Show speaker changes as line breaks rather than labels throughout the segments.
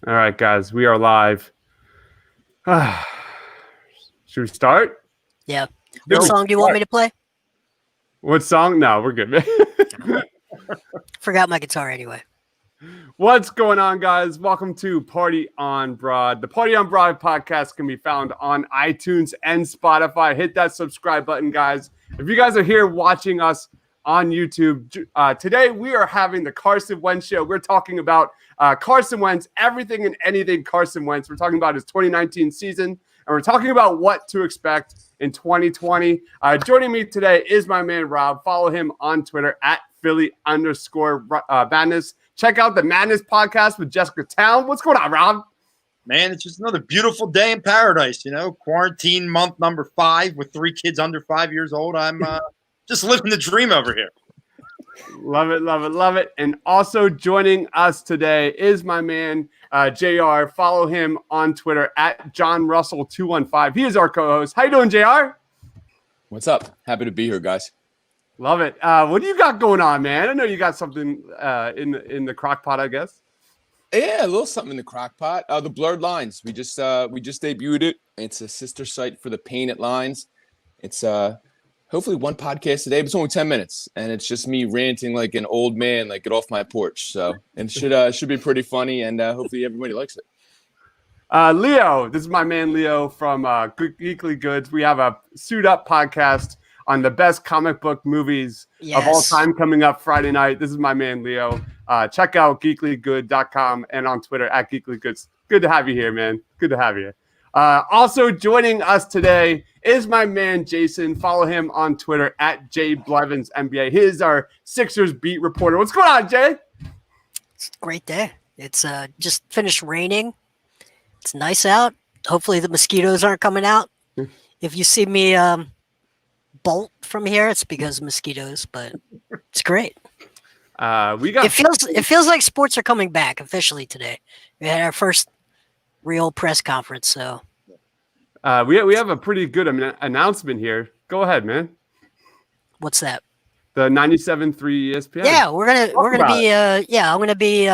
All right, guys, we are live. Should we start?
Yeah. What
Go.
song do you want me to play?
What song? No, we're good, man.
Forgot my guitar anyway.
What's going on, guys? Welcome to Party on Broad. The Party on Broad podcast can be found on iTunes and Spotify. Hit that subscribe button, guys. If you guys are here watching us on YouTube, today we are having the Carson Wentz show. We're talking about Carson Wentz, everything and anything Carson Wentz. We're talking about his 2019 season, and we're talking about what to expect in 2020. Joining me today is my man, Rob. Follow him on Twitter at Philly_Madness. Check out the Madness podcast with Jessica Town. What's going on, Rob?
Man, it's just another beautiful day in paradise, quarantine month number 5 with 3 kids under 5 years old. I'm just living the dream over here.
Love it, love it, love it. And also joining us today is my man, JR. Follow him on Twitter at JohnRussell215. He is our co-host. How you doing, JR?
What's up? Happy to be here, guys.
Love it. What do you got going on, man? I know you got something in the crock pot, I guess.
Yeah, a little something in the crock pot. The Blurred Lines. We just debuted it. It's a sister site for the Painted Lines. It's hopefully one podcast a day, but it's only 10 minutes, and it's just me ranting like an old man, like get off my porch. So and it should be pretty funny, and hopefully everybody likes it.
Leo, this is my man Leo from Geekly Goods. We have a Suit Up podcast on the best comic book movies of all time coming up Friday night. This is my man, Leo. Check out geeklygood.com and on Twitter at geeklygoods. Good to have you here, man. Good to have you. Also joining us today is my man, Jason. Follow him on Twitter at JBlevins_NBA. He is our Sixers beat reporter. What's going on, Jay?
It's a great day. It's just finished raining. It's nice out. Hopefully the mosquitoes aren't coming out. If you see me bolt from here, it's because of mosquitoes, but it's great. It feels like sports are coming back officially today. We had our first real press conference, so
we have a pretty good announcement here. Go ahead, man.
What's that?
The 97.3 ESPN.
Yeah, I'm gonna be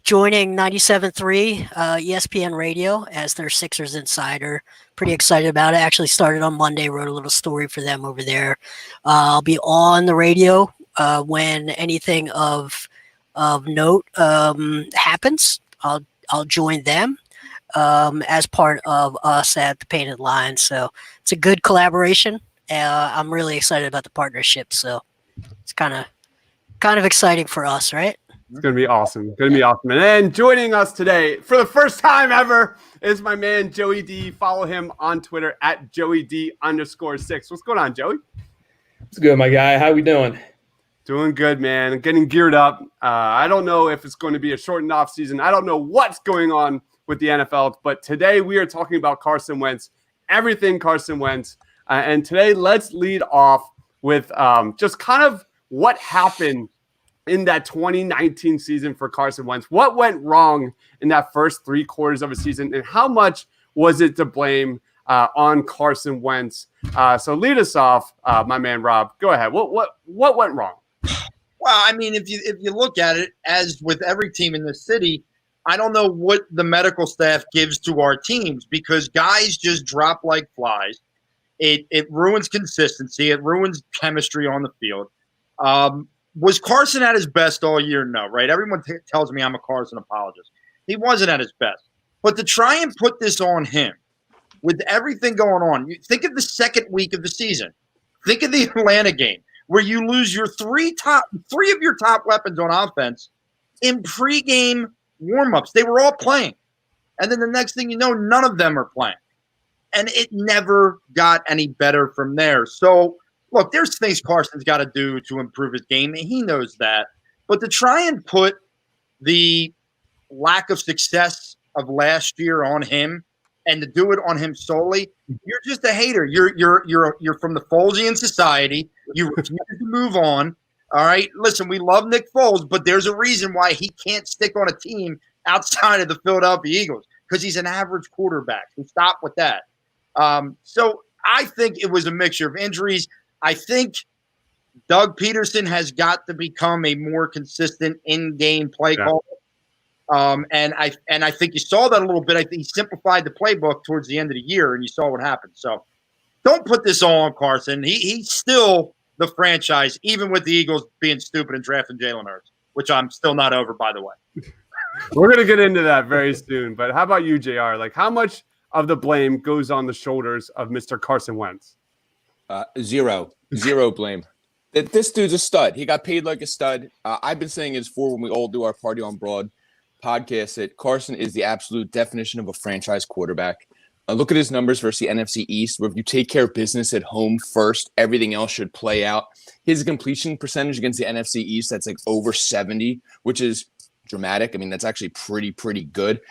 joining 97.3 ESPN Radio as their Sixers insider. Pretty excited about it. Actually started on Monday, wrote a little story for them over there. I'll be on the radio when anything of note happens. I'll join them as part of us at the Painted Line. So it's a good collaboration. I'm really excited about the partnership. So it's kind of exciting for us, right?
It's going to be awesome. And then joining us today for the first time ever is my man, Joey D. Follow him on Twitter at JoeyD_6. What's going on, Joey?
What's good, my guy? How we doing?
Doing good, man. Getting geared up. I don't know if it's going to be a shortened off season. I don't know what's going on with the NFL, but today we are talking about Carson Wentz, everything Carson Wentz. And today let's lead off with just kind of what happened in that 2019 season for Carson Wentz. What went wrong in that first 3 quarters of a season, and how much was it to blame on Carson Wentz? So lead us off, my man Rob. Go ahead. What went wrong?
Well, I mean, if you look at it, as with every team in the city, I don't know what the medical staff gives to our teams, because guys just drop like flies. It ruins consistency. It ruins chemistry on the field. Was Carson at his best all year? No, right? Everyone tells me I'm a Carson apologist. He wasn't at his best. But to try and put this on him with everything going on, you think of the second week of the season. Think of the Atlanta game where you lose your three of your top weapons on offense in pregame warmups. They were all playing. And then the next thing you know, none of them are playing. And it never got any better from there. So, look, there's things Carson's got to do to improve his game, and he knows that. But to try and put the lack of success of last year on him and to do it on him solely, you're just a hater. You're from the Folesian society. You refuse to move on. All right? Listen, we love Nick Foles, but there's a reason why he can't stick on a team outside of the Philadelphia Eagles, because he's an average quarterback. So stop with that. So I think it was a mixture of injuries. I think Doug Peterson has got to become a more consistent in-game play caller. And I think you saw that a little bit. I think he simplified the playbook towards the end of the year, and you saw what happened. So don't put this all on Carson. He's still the franchise, even with the Eagles being stupid and drafting Jalen Hurts, which I'm still not over, by the way.
We're going to get into that very soon. But how about you, JR? Like, how much of the blame goes on the shoulders of Mr. Carson Wentz?
Zero blame. This dude's a stud. He got paid like a stud. I've been saying it before when we all do our Party on Broad podcast that Carson is the absolute definition of a franchise quarterback. Look at his numbers versus the NFC East, where if you take care of business at home first, everything else should play out. His completion percentage against the NFC East, that's like over 70, which is dramatic. I mean, that's actually pretty good.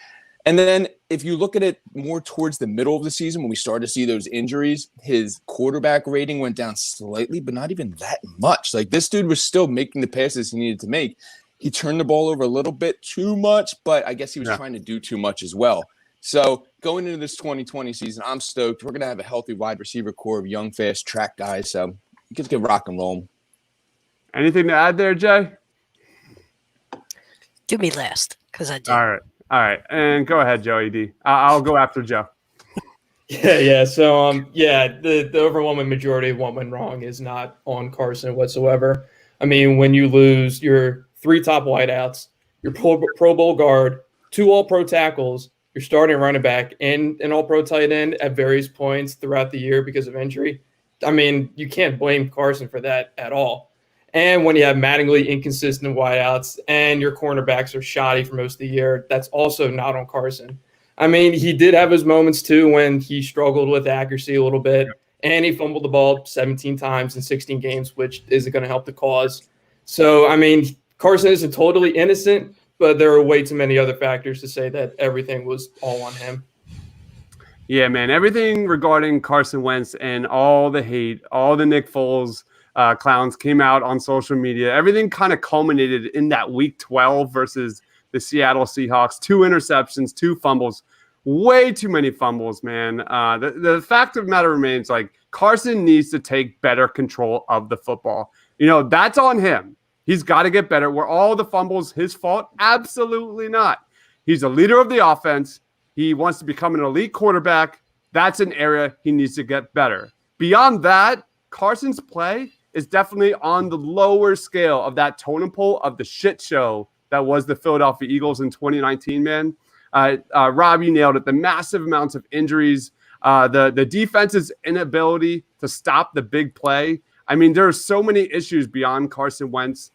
And then if you look at it more towards the middle of the season, when we started to see those injuries, his quarterback rating went down slightly, but not even that much. Like, this dude was still making the passes he needed to make. He turned the ball over a little bit too much, but I guess he was trying to do too much as well. So going into this 2020 season, I'm stoked. We're going to have a healthy wide receiver core of young, fast track guys. So let's get rock and roll.
Anything to add there, Jay?
Do me last, because I did.
All right. And go ahead, Joey D. I'll go after Joe.
Yeah. So, the overwhelming majority of what went wrong is not on Carson whatsoever. I mean, when you lose your 3 top wideouts, your Pro Bowl guard, 2 All-Pro tackles, your starting running back, and an All-Pro tight end at various points throughout the year because of injury, I mean, you can't blame Carson for that at all. And when you have maddeningly inconsistent wideouts and your cornerbacks are shoddy for most of the year, that's also not on Carson. I mean, he did have his moments too when he struggled with accuracy a little bit, and he fumbled the ball 17 times in 16 games, which isn't going to help the cause. So, I mean, Carson isn't totally innocent, but there are way too many other factors to say that everything was all on him.
Yeah, man. Everything regarding Carson Wentz and all the hate, all the Nick Foles clowns came out on social media. Everything kind of culminated in that week 12 versus the Seattle Seahawks. 2 interceptions, 2 fumbles. Way too many fumbles, man. The fact of the matter remains, like, Carson needs to take better control of the football. You know, that's on him. He's got to get better. Were all the fumbles his fault? Absolutely not. He's a leader of the offense. He wants to become an elite quarterback. That's an area he needs to get better. Beyond that, Carson's play is definitely on the lower scale of that totem pole of the shit show that was the Philadelphia Eagles in 2019, man. Rob, you nailed it. The massive amounts of injuries, the defense's inability to stop the big play. I mean, there are so many issues beyond Carson Wentz.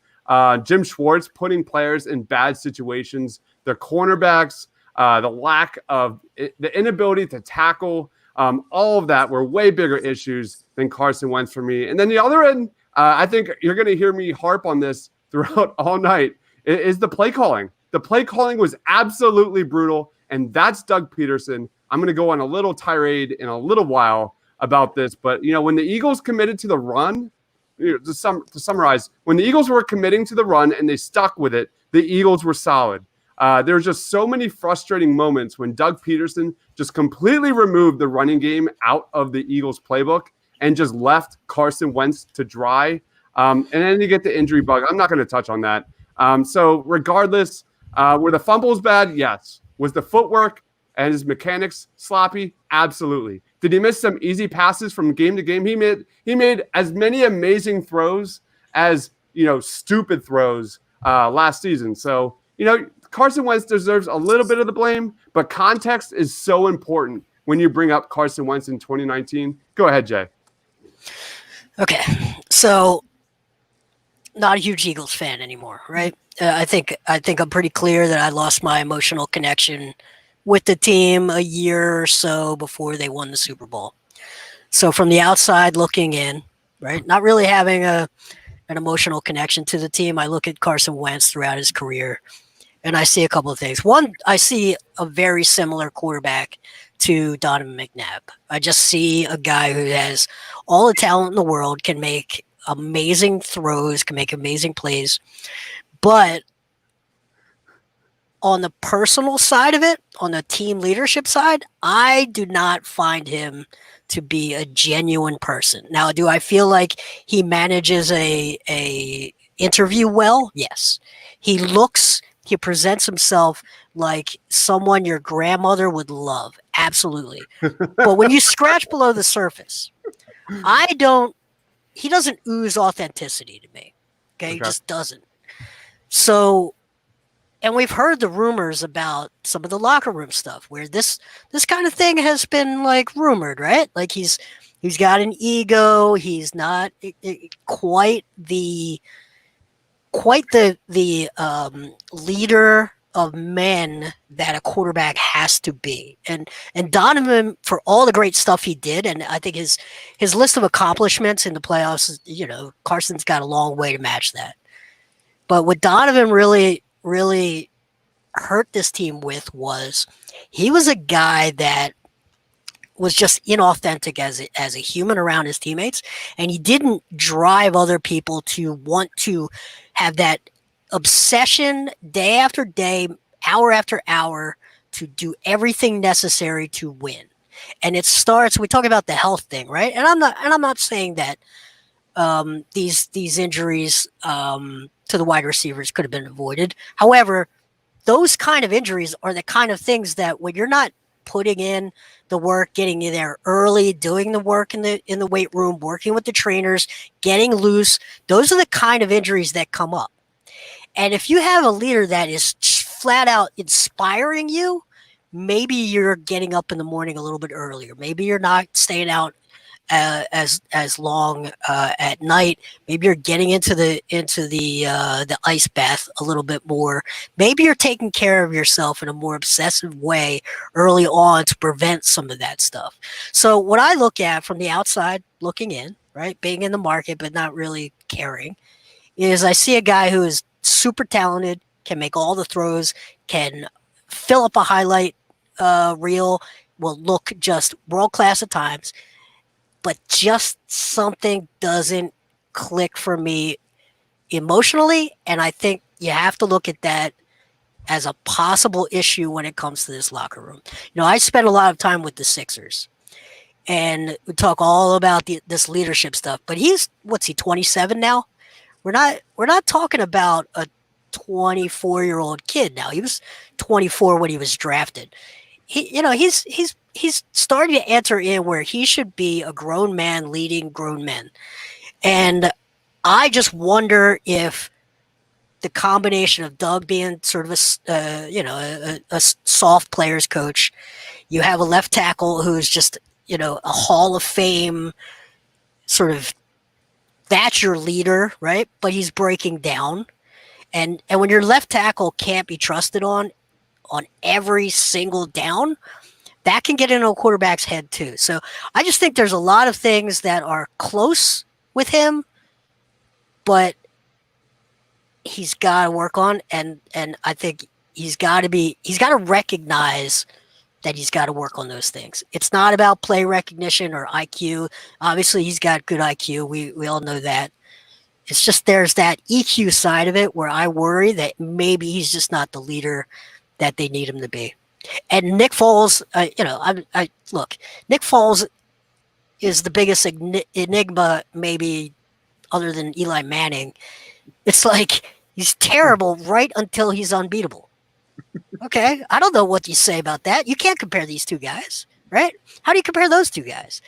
Jim Schwartz putting players in bad situations, their cornerbacks, the lack of the inability to tackle, all of that were way bigger issues than Carson Wentz for me. And then the other end, I think you're going to hear me harp on this throughout all night, is the play calling. The play calling was absolutely brutal, and that's Doug Peterson. I'm going to go on a little tirade in a little while about this, but you know, when the Eagles committed to the run, to summarize, when the Eagles were committing to the run and they stuck with it, the Eagles were solid. There were just so many frustrating moments when Doug Peterson just completely removed the running game out of the Eagles playbook and just left Carson Wentz to dry. And then you get the injury bug. I'm not going to touch on that. So regardless, were the fumbles bad? Yes. Was the footwork and his mechanics sloppy? Absolutely. Did he miss some easy passes from game to game? He made as many amazing throws as, you know, stupid throws last season. So, you know, Carson Wentz deserves a little bit of the blame, but context is so important when you bring up Carson Wentz in 2019. Go ahead, Jay.
Okay, so not a huge Eagles fan anymore, right? I think I'm pretty clear that I lost my emotional connection with the team a year or so before they won the Super Bowl. So from the outside looking in, right, not really having an emotional connection to the team, I look at Carson Wentz throughout his career, and I see a couple of things. One, I see a very similar quarterback to Donovan McNabb. I just see a guy who has all the talent in the world, can make amazing throws, can make amazing plays, but on the personal side of it, on the team leadership side, I do not find him to be a genuine person. Now, do I feel like he manages a interview well? Yes. He looks He presents himself like someone your grandmother would love. Absolutely. But when you scratch below the surface, he doesn't ooze authenticity to me. Okay. He just doesn't. So, and we've heard the rumors about some of the locker room stuff where this kind of thing has been like rumored, right? Like he's got an ego. He's not quite the leader of men that a quarterback has to be. And Donovan, for all the great stuff he did, and I think his list of accomplishments in the playoffs, Carson's got a long way to match that. But what Donovan really, really hurt this team with was he was a guy that was just inauthentic as a human around his teammates, and he didn't drive other people to want to have that obsession day after day, hour after hour, to do everything necessary to win. And it starts. We talk about the health thing, right? And I'm not saying that these injuries to the wide receivers could have been avoided. However, those kind of injuries are the kind of things that when you're not putting in the work, getting you there early, doing the work in the weight room, working with the trainers, getting loose, those are the kind of injuries that come up. And if you have a leader that is flat out inspiring you, maybe you're getting up in the morning a little bit earlier. Maybe you're not staying out as long at night. Maybe you're getting into the ice bath a little bit more. Maybe you're taking care of yourself in a more obsessive way early on to prevent some of that stuff. So what I look at from the outside looking in, right, being in the market but not really caring, is I see a guy who is super talented, can make all the throws, can fill up a highlight reel, will look just world class at times. But just something doesn't click for me emotionally. And I think you have to look at that as a possible issue when it comes to this locker room. I spent a lot of time with the Sixers. And we talk all about this leadership stuff. But what's he, 27 now? We're not talking about a 24-year-old kid now. He was 24 when he was drafted. He's starting to enter in where he should be a grown man leading grown men. And I just wonder if the combination of Doug being sort of a soft players coach, you have a left tackle who's just, a Hall of Fame sort of, that's your leader, right? But he's breaking down. And when your left tackle can't be trusted on every single down, that can get into a quarterback's head too. So I just think there's a lot of things that are close with him, but he's got to work on, and I think he's got to recognize that he's got to work on those things. It's not about play recognition or IQ. Obviously, he's got good IQ. We all know that. It's just there's that EQ side of it where I worry that maybe he's just not the leader that they need him to be. And Nick Foles, look, Nick Foles is the biggest enigma maybe other than Eli Manning. It's like he's terrible right until he's unbeatable. Okay, I don't know what you say about that. You can't compare these two guys, right? How do you compare those two guys?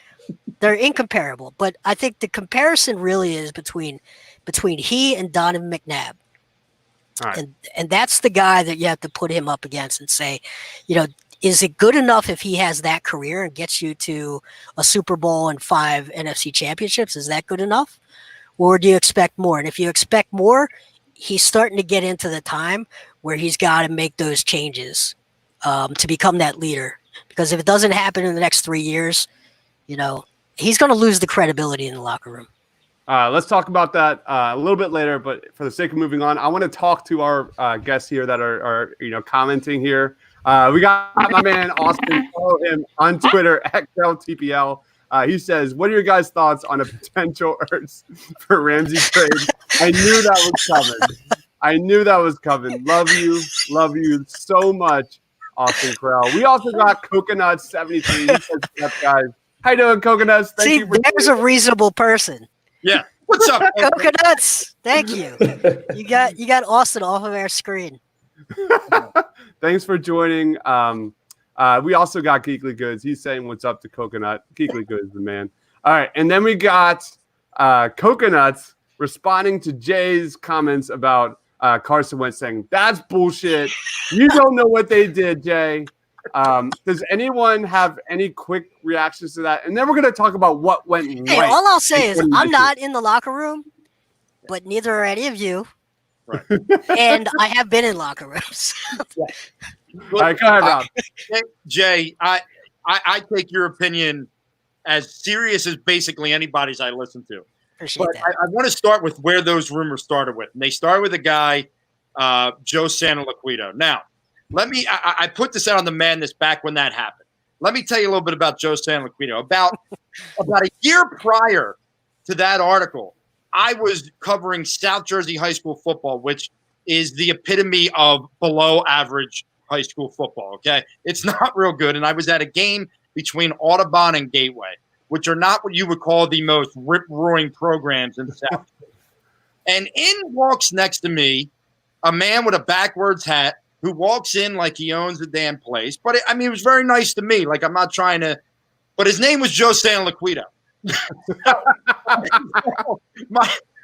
They're incomparable. But I think the comparison really is between he and Donovan McNabb. Right. And that's the guy that you have to put him up against and say, is it good enough if he has that career and gets you to a Super Bowl and 5 NFC championships? Is that good enough? Or do you expect more? And if you expect more, he's starting to get into the time where he's got to make those changes to become that leader. Because if it doesn't happen in the next 3 years, he's going to lose the credibility in the locker room.
Let's talk about that a little bit later, but for the sake of moving on, I want to talk to our guests here that are commenting here. We got my man Austin. Follow him on Twitter @XLTPL. He says, "What are your guys' thoughts on a potential Ertz for Ramsey trade?" I knew that was coming. Love you so much, Austin Krell. We also got Coconut 73. He says, "What's up, guys? How you doing, Coconuts?
Thank you. There's a reasonable person.
Yeah. What's up,
Coconuts? Thank you. You got Austin off of our screen.
Thanks for joining. We also got Geekly Goods. He's saying what's up to Coconut. Geekly Goods, the man. All right, and then we got Coconuts responding to Jay's comments about Carson Wentz, saying that's bullshit. You don't know what they did, Jay. Does anyone have any quick reactions to that? And then we're going to talk about what went
Hey,
right.
all I'll say is I'm not in the locker room, but neither are any of you.
Right.
And I have been in locker rooms.
All right, go ahead, Rob.
Jay, I take your opinion as serious as basically anybody's I listen to.
Appreciate
But
that.
I want to start with where those rumors started with. And they started with a guy, Joe Santoliquito. Now, I put this out on the Madness back when that happened. Let me tell you a little bit about Joe Santoliquito. About a year prior to that article, I was covering South Jersey high school football, which is the epitome of below average high school football. Okay. It's not real good. And I was at a game between Audubon and Gateway, which are not what you would call the most rip-roaring programs in the South. And in walks next to me a man with a backwards hat who walks in like he owns the damn place. But it was very nice to me. Like, I'm not trying to, but his name was Joe Santoliquito.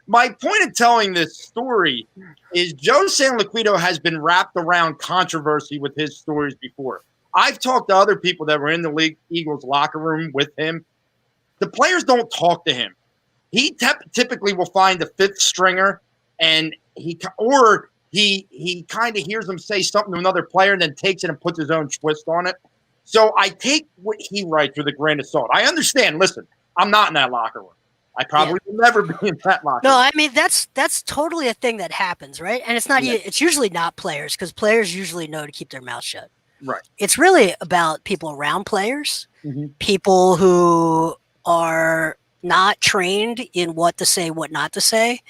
My point of telling this story is Joe Santoliquito has been wrapped around controversy with his stories before. I've talked to other people that were in the Eagles locker room with him. The players don't talk to him. He typically will find the fifth stringer, and he kind of hears him say something to another player and then takes it and puts his own twist on it. So I take what he writes with a grain of salt. I understand. Listen, I'm not in that locker room. I probably will never be in that locker room.
No, I mean that's totally a thing that happens, right? And it's not.
Yeah.
It's usually not players, because players usually know to keep their mouth shut.
Right.
It's really about people around players,
Mm-hmm.
people who are not trained in what to say, what not to say.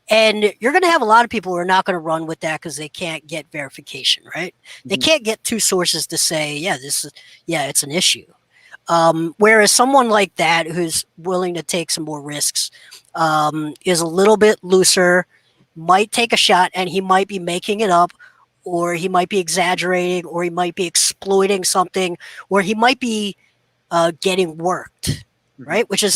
And you're going to have a lot of people who are not going to run with that because they can't get verification, right? Mm-hmm. They can't get two sources to say, it's an issue. Whereas someone like that who's willing to take some more risks is a little bit looser, might take a shot, and he might be making it up, or he might be exaggerating, or he might be exploiting something, or he might be getting worked, right? Which is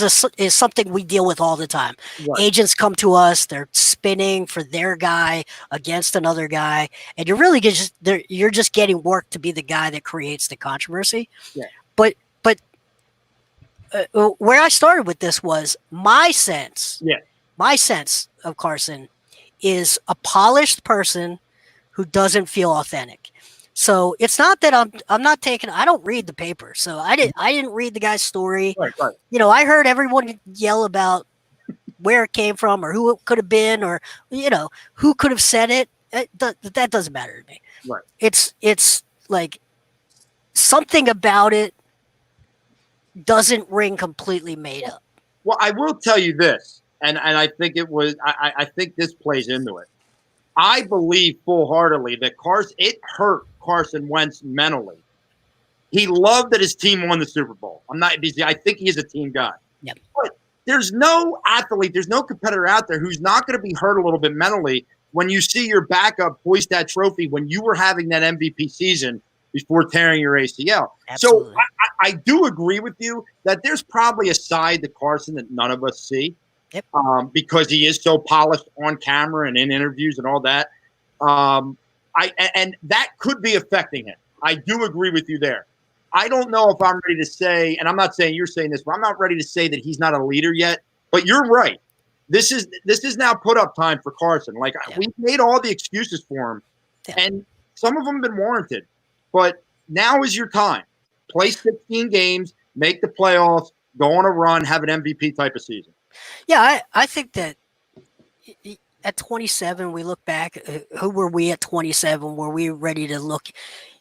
something we deal with all the time. Right. Agents come to us, they're spinning for their guy against another guy, and you're just getting work to be the guy that creates the controversy. Yeah. But where I started with this was my sense of Carson is a polished person who doesn't feel authentic. So it's not that I don't read the paper. So I didn't read the guy's story.
Right.
I heard everyone yell about where it came from or who it could have been, or, who could have said it. That doesn't matter to me.
Right.
It's like something about it doesn't ring completely made up.
Well, I will tell you this, and I think I think this plays into it. I believe full-heartedly that it hurt Carson Wentz mentally. He loved that his team won the Super Bowl. I think he is a team guy.
Yep.
But there's no athlete, there's no competitor out there who's not going to be hurt a little bit mentally when you see your backup hoist that trophy when you were having that MVP season before tearing your ACL.
Absolutely.
So I do agree with you that there's probably a side to Carson that none of us see.
Yep.
Because he is so polished on camera and in interviews and all that. And that could be affecting him. I do agree with you there. I don't know if I'm ready to say, and I'm not saying you're saying this, but I'm not ready to say that he's not a leader yet. But you're right. This is now put up time for Carson. Like, we made all the excuses for him, and some of them have been warranted. But now is your time. Play 16 games, make the playoffs, go on a run, have an MVP type of season.
Yeah, I think that at 27, we look back. Who were we at 27? Were we ready to look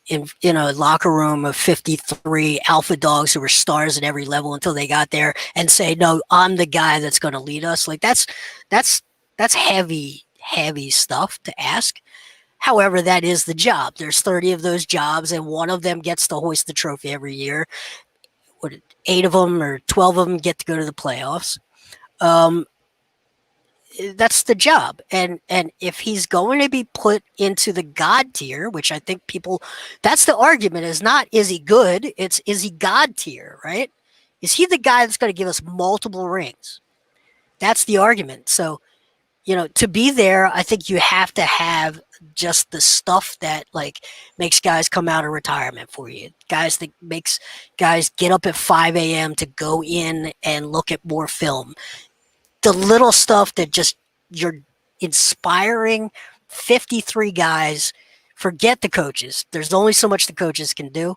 in a locker room of 53 alpha dogs who were stars at every level until they got there and say, "No, I'm the guy that's going to lead us"? Like that's heavy stuff to ask. However, that is the job. There's 30 of those jobs, and one of them gets to hoist the trophy every year. 8 of them or 12 of them get to go to the playoffs. that's the job. And if he's going to be put into the God tier, which I think that's the argument, is he good? Is he God tier, right? Is he the guy that's going to give us multiple rings? That's the argument. So, to be there, I think you have to have just the stuff that makes guys come out of retirement for you. Guys that makes guys get up at 5 a.m. to go in and look at more film. The little stuff that just you're inspiring 53 guys. Forget the coaches. There's only so much the coaches can do.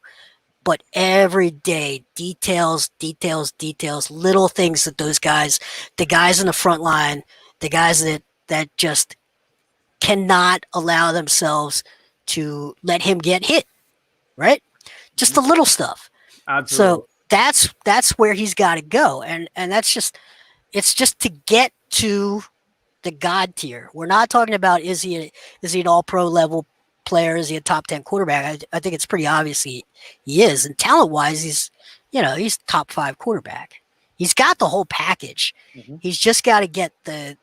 But every day, details, little things that those guys, the guys in the front line, the guys that just cannot allow themselves to let him get hit, right? Just the little stuff.
Absolutely.
So that's where he's got to go, and it's just to get to the God tier. We're not talking about is he an all-pro level player? Is he a top 10 quarterback? I think it's pretty obvious he is, and talent-wise, he's top 5 quarterback. He's got the whole package. Mm-hmm. He's just got to get the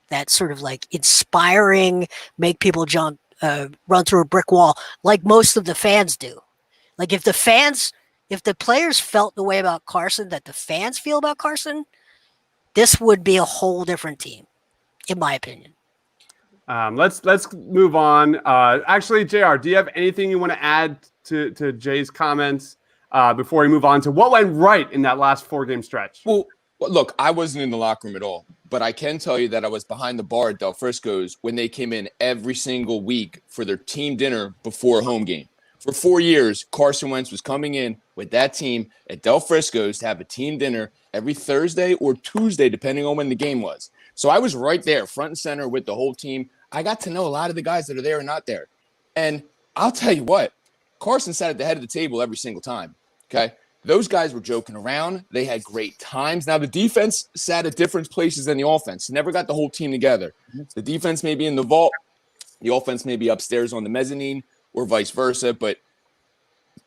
that sort of inspiring, make people jump, run through a brick wall, like most of the fans do. Like if the players felt the way about Carson that the fans feel about Carson, this would be a whole different team, in my opinion.
Let's move on. Actually, JR, do you have anything you want to add to Jay's comments before we move on to what went right in that last 4-game stretch?
Well, look, I wasn't in the locker room at all, but I can tell you that I was behind the bar at Del Frisco's when they came in every single week for their team dinner before a home game. For 4 years, Carson Wentz was coming in with that team at Del Frisco's to have a team dinner every Thursday or Tuesday, depending on when the game was. So I was right there, front and center with the whole team. I got to know a lot of the guys that are there and not there. And I'll tell you what, Carson sat at the head of the table every single time, okay? Those guys were joking around. They had great times. Now, the defense sat at different places than the offense. Never got the whole team together. The defense may be in the vault. The offense may be upstairs on the mezzanine or vice versa. But,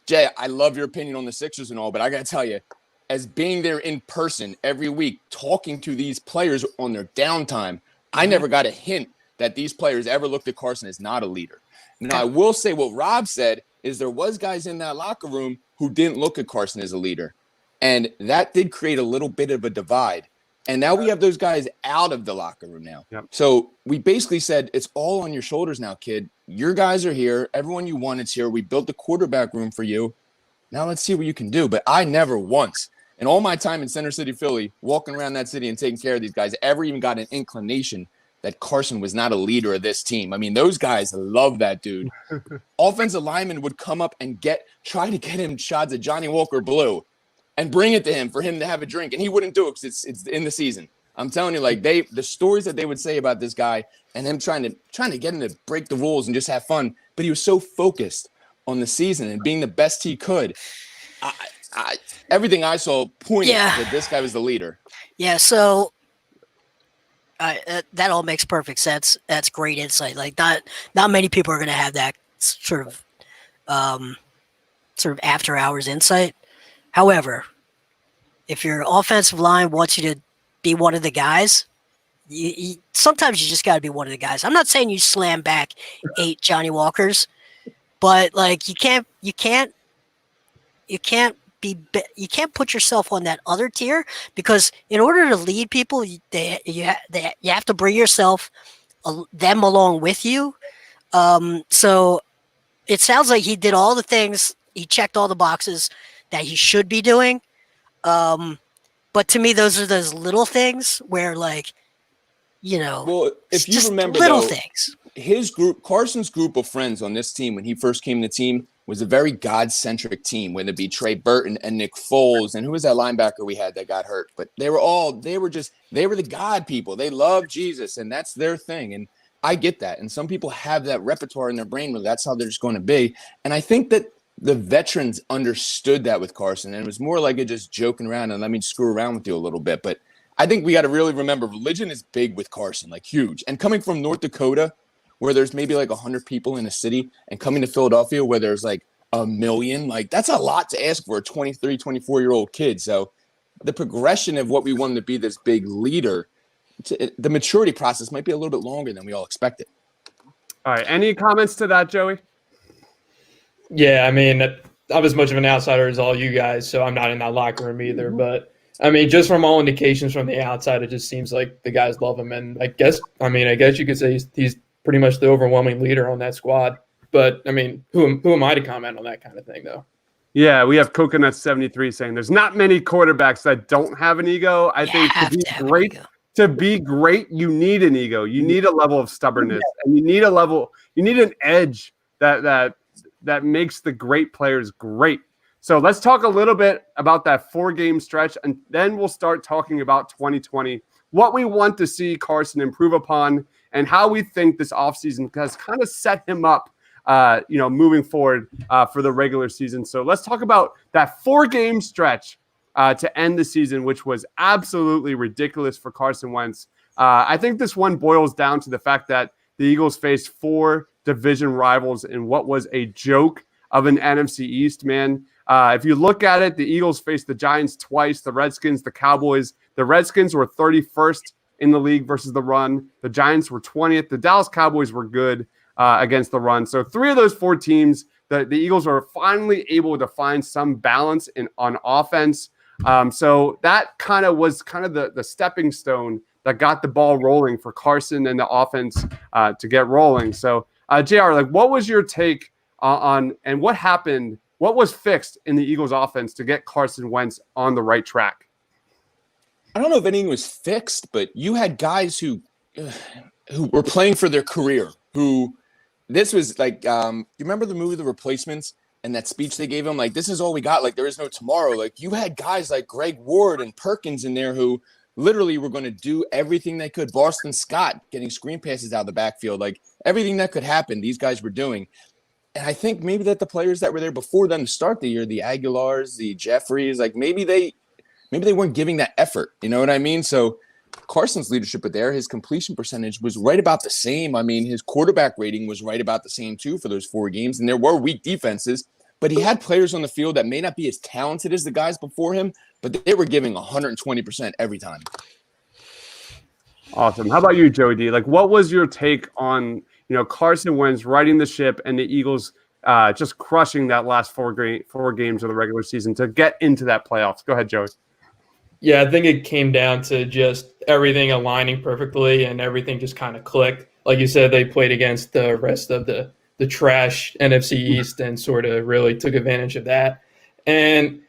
Jay, I love your opinion on the Sixers and all, but I got to tell you, as being there in person every week, talking to these players on their downtime, I never got a hint that these players ever looked at Carson as not a leader. Now, I will say what Rob said is there was guys in that locker room who didn't look at Carson as a leader. And that did create a little bit of a divide. And now we have those guys out of the locker room now.
Yep.
So we basically said, it's all on your shoulders now, kid. Your guys are here. Everyone you wanted's here. We built the quarterback room for you. Now let's see what you can do. But I never once, in all my time in Center City, Philly, walking around that city and taking care of these guys, ever even got an inclination that Carson was not a leader of this team. I mean, those guys love that dude. Offensive linemen would come up and try to get him shots at Johnny Walker Blue and bring it to him for him to have a drink. And he wouldn't do it because it's in the season. I'm telling you, the stories that they would say about this guy and him trying to get him to break the rules and just have fun. But he was so focused on the season and being the best he could. Everything I saw pointed that this guy was the leader.
Yeah, so that all makes perfect sense. That's great insight. Not many people are going to have that sort of after hours insight. However, if your offensive line wants you to be one of the guys, sometimes you just got to be one of the guys. I'm not saying you slam back 8 Johnny Walkers, but you can't put yourself on that other tier, because in order to lead people, you have to bring them along with you. So it sounds like he did all the things. He checked all the boxes that he should be doing. But to me, those are those little things where, well,
if you remember,
little things.
His group, Carson's group of friends on this team when he first came to the team, was a very God-centric team, whether it be Trey Burton and Nick Foles, and who was that linebacker we had that got hurt? But they were the God people. They love Jesus, and that's their thing. And I get that. And some people have that repertoire in their brain where that's how they're just going to be. And I think that the veterans understood that with Carson, and it was more like it just joking around and let me screw around with you a little bit. But I think we got to really remember religion is big with Carson, huge. And coming from North Dakota, where there's maybe 100 people in a city, and coming to Philadelphia where there's 1 million, that's a lot to ask for a 23, 24-year-old kid. So the progression of what we wanted to be this big leader the maturity process might be a little bit longer than we all expected.
All right. Any comments to that, Joey?
Yeah, I mean, I'm as much of an outsider as all you guys, so I'm not in that locker room either. But I mean, just from all indications from the outside, it just seems like the guys love him, and I guess you could say he's pretty much the overwhelming leader on that squad. But I mean, who am I to comment on that kind of thing, though?
Yeah, we have Coconut73 saying there's not many quarterbacks that don't have an ego. I think to be great, you need an ego. You need a level of stubbornness, and you need an edge that makes the great players great. So let's talk a little bit about that 4-game stretch, and then we'll start talking about 2020, what we want to see Carson improve upon, and how we think this offseason has kind of set him up moving forward for the regular season. So let's talk about that 4-game stretch to end the season, which was absolutely ridiculous for Carson Wentz. I think this one boils down to the fact that the Eagles faced 4 division rivals in what was a joke of an NFC East, man. If you look at it, the Eagles faced the Giants twice, the Redskins, the Cowboys. The Redskins were 31st in the league versus the run. The Giants were 20th. The Dallas Cowboys were good against the run. So 3 of those 4 teams, the Eagles are finally able to find some balance on offense. So that was the stepping stone that got the ball rolling for Carson and the offense to get rolling. So, JR, what was your take on and what happened? What was fixed in the Eagles offense to get Carson Wentz on the right track?
I don't know if anything was fixed, but you had guys who were playing for their career, this was like, you remember the movie The Replacements and that speech they gave him? Like, this is all we got. Like, there is no tomorrow. Like, you had guys like Greg Ward and Perkins in there who literally were going to do everything they could. Boston Scott getting screen passes out of the backfield. Like, everything that could happen, these guys were doing. And I think maybe that the players that were there before them to start the year, the Aguilars, the Jeffries, like maybe they weren't giving that effort. You know what I mean? So Carson's leadership there, his completion percentage was right about the same. I mean, his quarterback rating was right about the same too for those 4 games. And there were weak defenses, but he had players on the field that may not be as talented as the guys before him, but they were giving 120% every time.
Awesome. How about you, Joey D? Like, what was your take on, Carson Wentz riding the ship and the Eagles just crushing that last 4 games of the regular season to get into that playoffs? Go ahead, Joey.
Yeah, I think it came down to just everything aligning perfectly and everything just kind of clicked. Like you said, they played against the rest of the trash NFC East and sort of really took advantage of that. And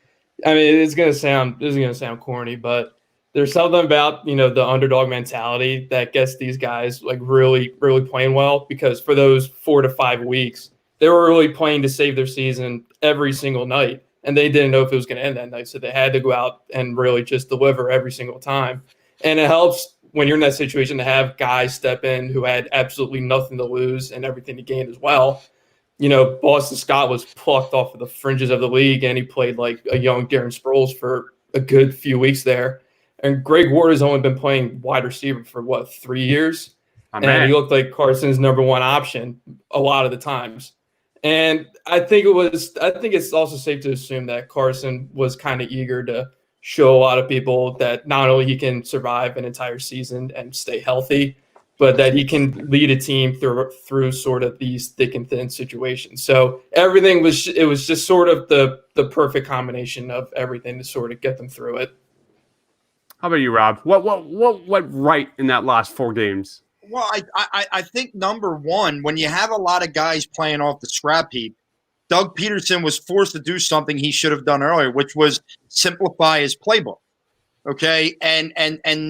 I mean, this is gonna sound corny, but there's something about, the underdog mentality that gets these guys like really, really playing well, because for those 4 to 5 weeks, they were really playing to save their season every single night. And they didn't know if it was going to end that night. So they had to go out and really just deliver every single time. And it helps when you're in that situation to have guys step in who had absolutely nothing to lose and everything to gain as well. Boston Scott was plucked off of the fringes of the league, and he played like a young Darren Sproles for a good few weeks there. And Greg Ward has only been playing wide receiver for 3 years? And he looked like Carson's number 1 option a lot of the times. And I think it's also safe to assume that Carson was kind of eager to show a lot of people that not only he can survive an entire season and stay healthy, but that he can lead a team through sort of these thick and thin situations. So everything was just sort of the perfect combination of everything to sort of get them through it.
How about you, Rob? What went right in that last 4 games?
Well, I think number one, when you have a lot of guys playing off the scrap heap, Doug Peterson was forced to do something he should have done earlier, which was simplify his playbook, okay, and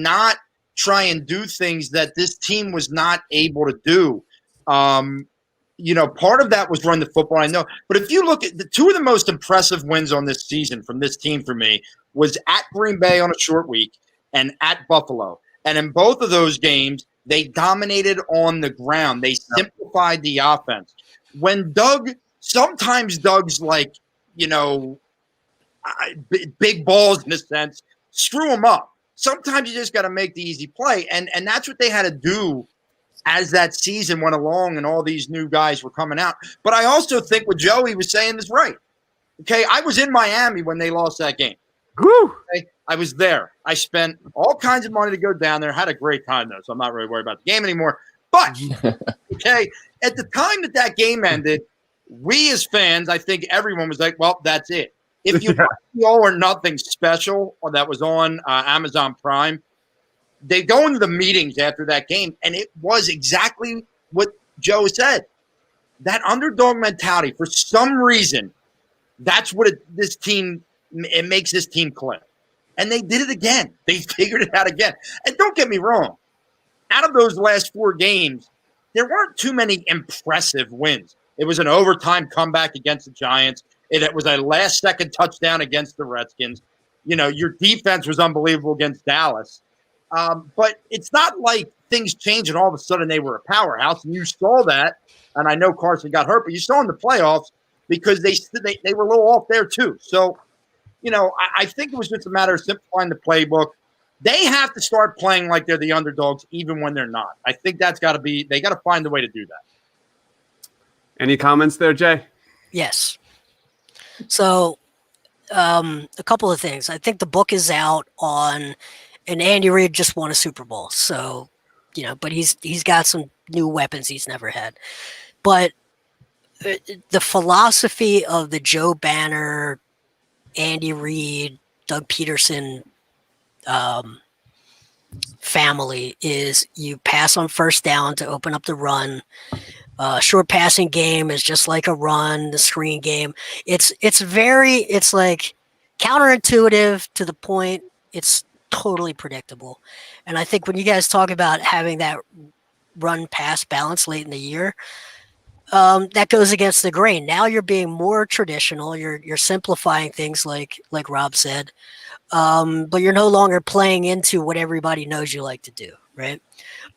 not try and do things that this team was not able to do. Part of that was run the football, I know. But if you look at the 2 of the most impressive wins on this season from this team for me was at Green Bay on a short week and at Buffalo. And in both of those games, they dominated on the ground. They simplified the offense. Sometimes Doug's like, big balls in a sense, screw them up. Sometimes you just got to make the easy play. And that's what they had to do as that season went along and all these new guys were coming out. But I also think what Joey was saying is right. Okay, I was in Miami when they lost that game.
Woo!
Okay? I was there. I spent all kinds of money to go down there. Had a great time though, so I'm not really worried about the game anymore. But okay, at the time that game ended, we as fans, I think everyone was like, "Well, that's it." If you watch the All or Nothing special that was on Amazon Prime, they go into the meetings after that game, and it was exactly what Joe said. That underdog mentality, for some reason, that's what it makes this team click. And they did it again. They figured it out again. And don't get me wrong. Out of those last 4 games, there weren't too many impressive wins. It was an overtime comeback against the Giants. It was a last-second touchdown against the Redskins. You know, your defense was unbelievable against Dallas. But it's not like things changed and all of a sudden they were a powerhouse. And you saw that. And I know Carson got hurt, but you saw in the playoffs because they were a little off there too. So, you know, I think it was just a matter of simplifying the playbook. They have to start playing like they're the underdogs, even when they're not. I think they got to find a way to do that.
Any comments there, Jay?
Yes. So, a couple of things. I think the book is out on, and Andy Reid just won a Super Bowl. So, you know, but he's got some new weapons he's never had. But the philosophy of the Joe Banner, Andy Reid, Doug Peterson family is you pass on first down to open up the run. Short passing game is just like a run, the screen game. It's like counterintuitive to the point. It's totally predictable. And I think when you guys talk about having that run pass balance late in the year, that goes against the grain. Now you're being more traditional. You're simplifying things like Rob said, but you're no longer playing into what everybody knows you like to do, right?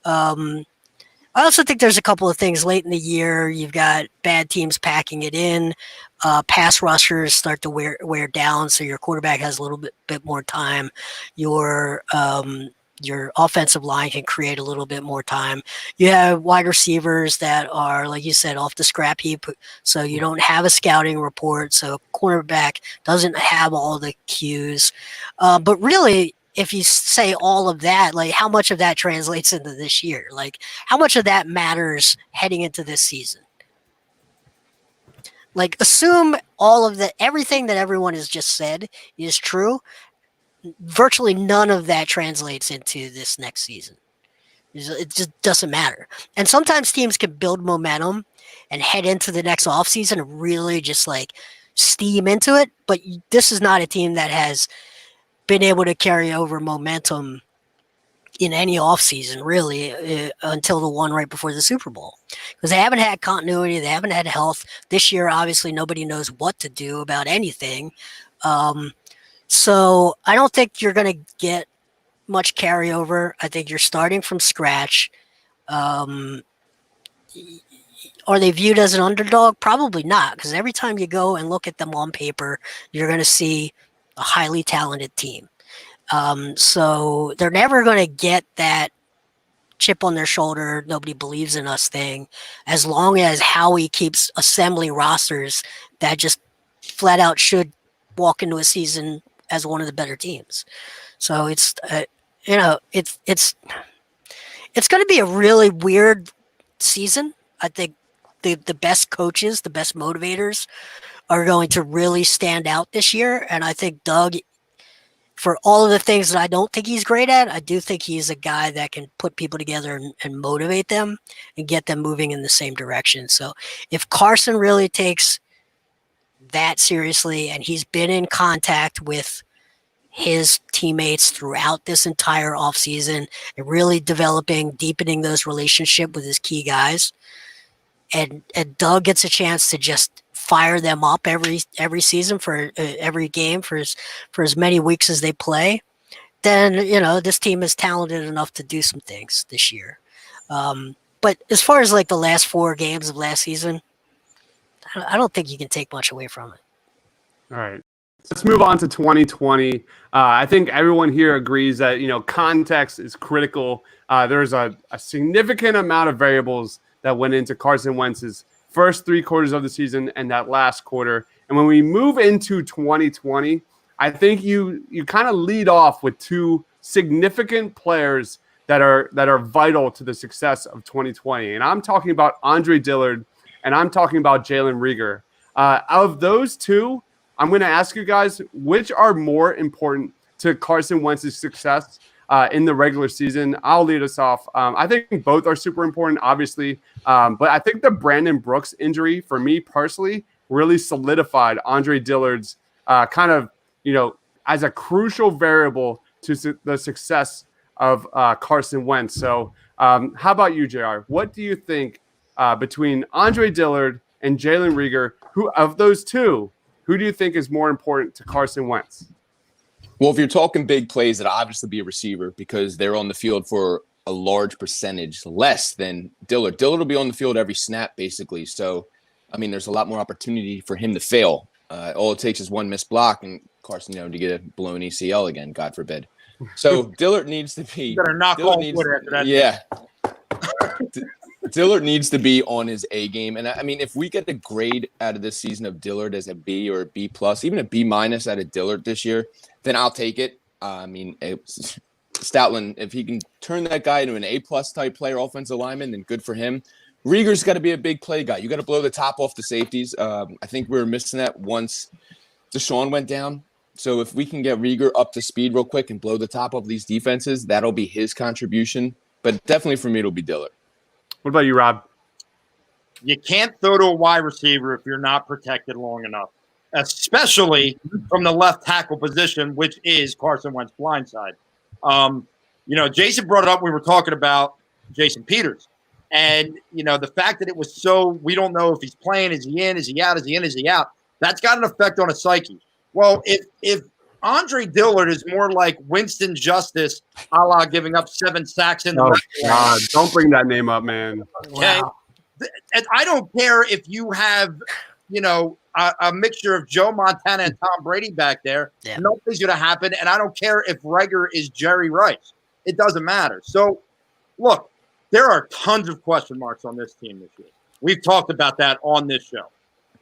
I also think there's a couple of things late in the year. You've got bad teams packing it in. Pass rushers start to wear down, so your quarterback has a little bit more time. Your offensive line can create a little bit more time. You have wide receivers that are, like you said, off the scrap heap, so you don't have a scouting report, so cornerback doesn't have all the cues. But really, if you say all of that, like how much of that translates into this year? Like how much of that matters heading into this season? Like assume everything that everyone has just said is true. Virtually none of that translates into this next season. It just doesn't matter. And sometimes teams can build momentum and head into the next offseason and really just like steam into it. But this is not a team that has been able to carry over momentum in any offseason, really, until the one right before the Super Bowl. Because they haven't had continuity. They haven't had health. This year, obviously, nobody knows what to do about anything. So I don't think you're going to get much carryover. I think you're starting from scratch. Are they viewed as an underdog? Probably not, because every time you go and look at them on paper, you're going to see a highly talented team. So they're never going to get that chip on their shoulder, nobody believes in us thing, as long as Howie keeps assembling rosters that just flat out should walk into a season as one of the better teams. So it's it's going to be a really weird season. I think the best coaches, the best motivators are going to really stand out this year. And I think Doug, for all of the things that I don't think he's great at, I do think he's a guy that can put people together and motivate them and get them moving in the same direction. So if Carson really takes that seriously, and he's been in contact with his teammates throughout this entire offseason and really deepening those relationships with his key guys, and Doug gets a chance to just fire them up every season for every game for as many weeks as they play, then this team is talented enough to do some things this year. But as far as like the last 4 games of last season, I don't think you can take much away from it.
All right. Let's move on to 2020. I think everyone here agrees that, context is critical. There's a significant amount of variables that went into Carson Wentz's first 3 quarters of the season and that last quarter. And when we move into 2020, I think you kind of lead off with two significant players that are vital to the success of 2020. And I'm talking about Andre Dillard and I'm talking about Jalen Reagor. Out of those two, I'm going to ask you guys, which are more important to Carson Wentz's success in the regular season? I'll lead us off. I think both are super important, obviously. But I think the Brandon Brooks injury, for me personally, really solidified Andre Dillard's kind of, as a crucial variable to the success of Carson Wentz. So how about you, JR? What do you think between Andre Dillard and Jalen Reagor, who of those two, who do you think is more important to Carson Wentz?
Well, if you're talking big plays, it'll obviously be a receiver because they're on the field for a large percentage less than Dillard. Dillard will be on the field every snap, basically. So, I mean, there's a lot more opportunity for him to fail. All it takes is one missed block and Carson, to get a blown ACL again, God forbid. So Dillard needs to be.
You better knock on wood after that.
Yeah. Dillard needs to be on his A game. And I mean, if we get a grade out of this season of Dillard as a B or a B plus, even a B minus out of Dillard this year, then I'll take it. Stoutland, if he can turn that guy into an A plus type player, offensive lineman, then good for him. Reagor's got to be a big play guy. You got to blow the top off the safeties. I think we were missing that once Deshaun went down. So if we can get Reagor up to speed real quick and blow the top off these defenses, that'll be his contribution. But definitely for me, it'll be Dillard.
What about you, Rob?
You can't throw to a wide receiver if you're not protected long enough, especially from the left tackle position, which is Carson Wentz blindside. Jason brought it up. We were talking about Jason Peters. And, the fact that it was we don't know if he's playing, is he in, is he out, is he in, is he out? That's got an effect on his psyche. Well, if Andre Dillard is more like Winston Justice, a la giving up 7 sacks in the
God, don't bring that name up, man.
Okay. Wow. And I don't care if you have, a mixture of Joe Montana and Tom Brady back there. Yeah. Nothing's going to happen. And I don't care if Reagor is Jerry Rice. It doesn't matter. So, look, there are tons of question marks on this team this year. We've talked about that on this show.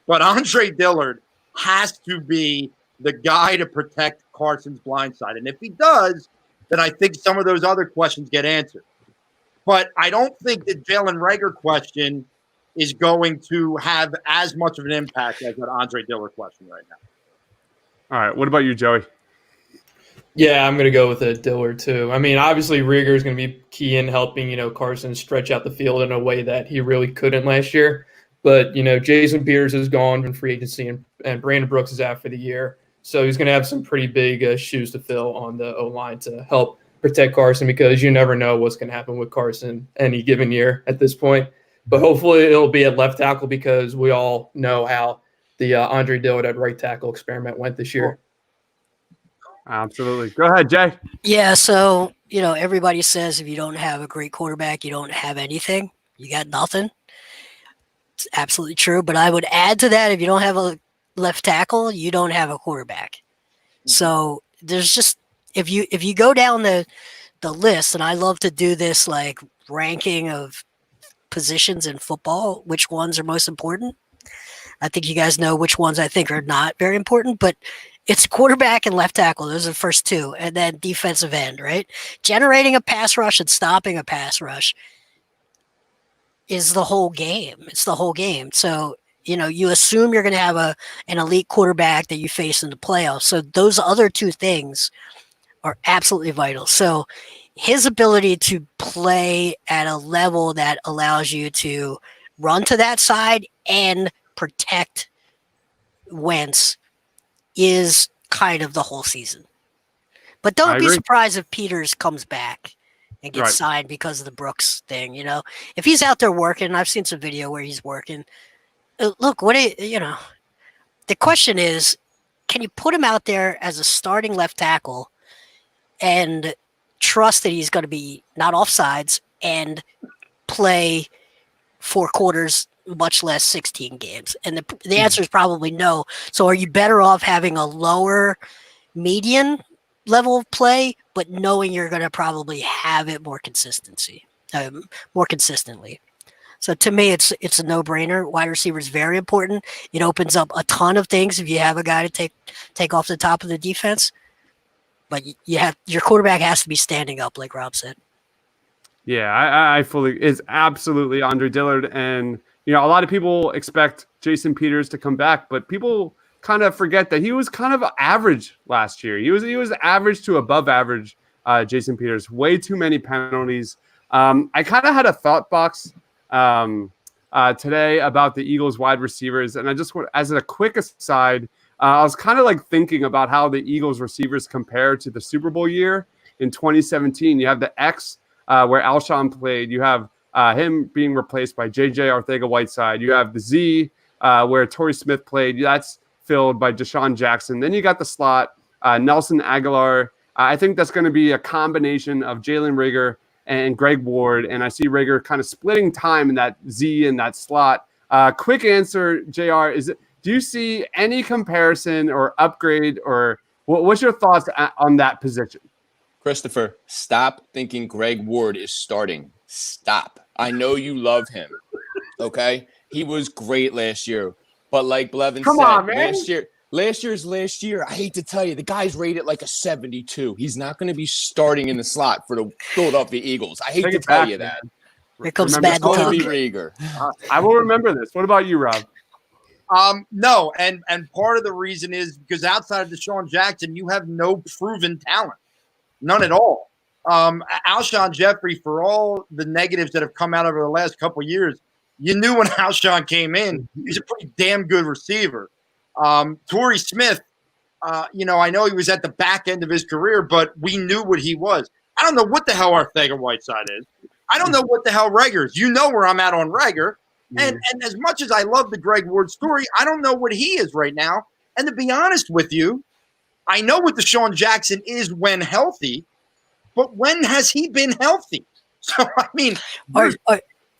But Andre Dillard has to be the guy to protect Carson's blindside. And if he does, then I think some of those other questions get answered. But I don't think the Jalen Reagor question is going to have as much of an impact as that Andre Dillard question right now.
All right. What about you, Joey?
Yeah, I'm going to go with a Dillard too. I mean, obviously Reagor is going to be key in helping, Carson stretch out the field in a way that he really couldn't last year. But, Jason Peters is gone from free agency and Brandon Brooks is out for the year. So he's going to have some pretty big shoes to fill on the O-line to help protect Carson because you never know what's going to happen with Carson any given year at this point. But hopefully it'll be at left tackle because we all know how the Andre Dillard at right tackle experiment went this year.
Absolutely. Go ahead, Jay.
Yeah, so, everybody says if you don't have a great quarterback, you don't have anything. You got nothing. It's absolutely true. But I would add to that, if you don't have a left tackle, you don't have a quarterback. So there's just if you go down the list, and I love to do this like ranking of positions in football, which ones are most important. I think you guys know which ones I think are not very important, but it's quarterback and left tackle. Those are the first two, and then defensive end, right? Generating a pass rush and stopping a pass rush is the whole game. It's the whole game. So you assume you're going to have an elite quarterback that you face in the playoffs. So those other two things are absolutely vital. So his ability to play at a level that allows you to run to that side and protect Wentz is kind of the whole season. But don't be surprised if Peters comes back and gets signed because of the Brooks thing. If he's out there working, I've seen some video where he's working. Look, the question is, can you put him out there as a starting left tackle and trust that he's going to be not offsides and play 4 quarters, much less 16 games? And the answer is probably no. So are you better off having a lower median level of play, but knowing you're going to probably have it more consistently? So to me, it's a no-brainer. Wide receiver is very important. It opens up a ton of things if you have a guy to take off the top of the defense. But your quarterback has to be standing up, like Rob said.
Yeah, I fully is absolutely Andre Dillard, and a lot of people expect Jason Peters to come back, but people kind of forget that he was kind of average last year. He was average to above average. Jason Peters, way too many penalties. I kind of had a thought box today about the Eagles wide receivers, and I just want, as a quick aside, I was kind of like thinking about how the Eagles receivers compare to the Super Bowl year in 2017. You have the X where Alshon played. You have him being replaced by JJ Arcega-Whiteside. You have the Z where Torrey Smith played. That's filled by Deshaun Jackson. Then you got the slot, Nelson Aguilar. I think that's going to be a combination of Jalen Reagor and Greg Ward. And I see Reagor kind of splitting time in that Z and that slot. Quick answer, JR, do you see any comparison or upgrade, or what's your thoughts on that position?
Christopher, stop thinking Greg Ward is starting. Stop. I know you love him. Okay? He was great last year. But like Blevin said, last year, I hate to tell you, the guy's rated like a 72. He's not going to be starting in the slot for the Philadelphia Eagles. I hate to tell you that.
Here comes bad
It's going
luck.
to be Reagor.
I will remember this. What about you, Rob?
No, and part of the reason is because outside of Deshaun Jackson, you have no proven talent. None at all. Alshon Jeffrey, for all the negatives that have come out over the last couple of years, you knew when Alshon came in, he's a pretty damn good receiver. Torrey Smith, I know he was at the back end of his career, but we knew what he was. I don't know what the hell Arcega-Whiteside is. I don't know what the hell Reagor is. You know where I'm at on Reagor. And as much as I love the Greg Ward story, I don't know what he is right now. And to be honest with you, I know what Deshaun Jackson is when healthy, but when has he been healthy? So, I mean,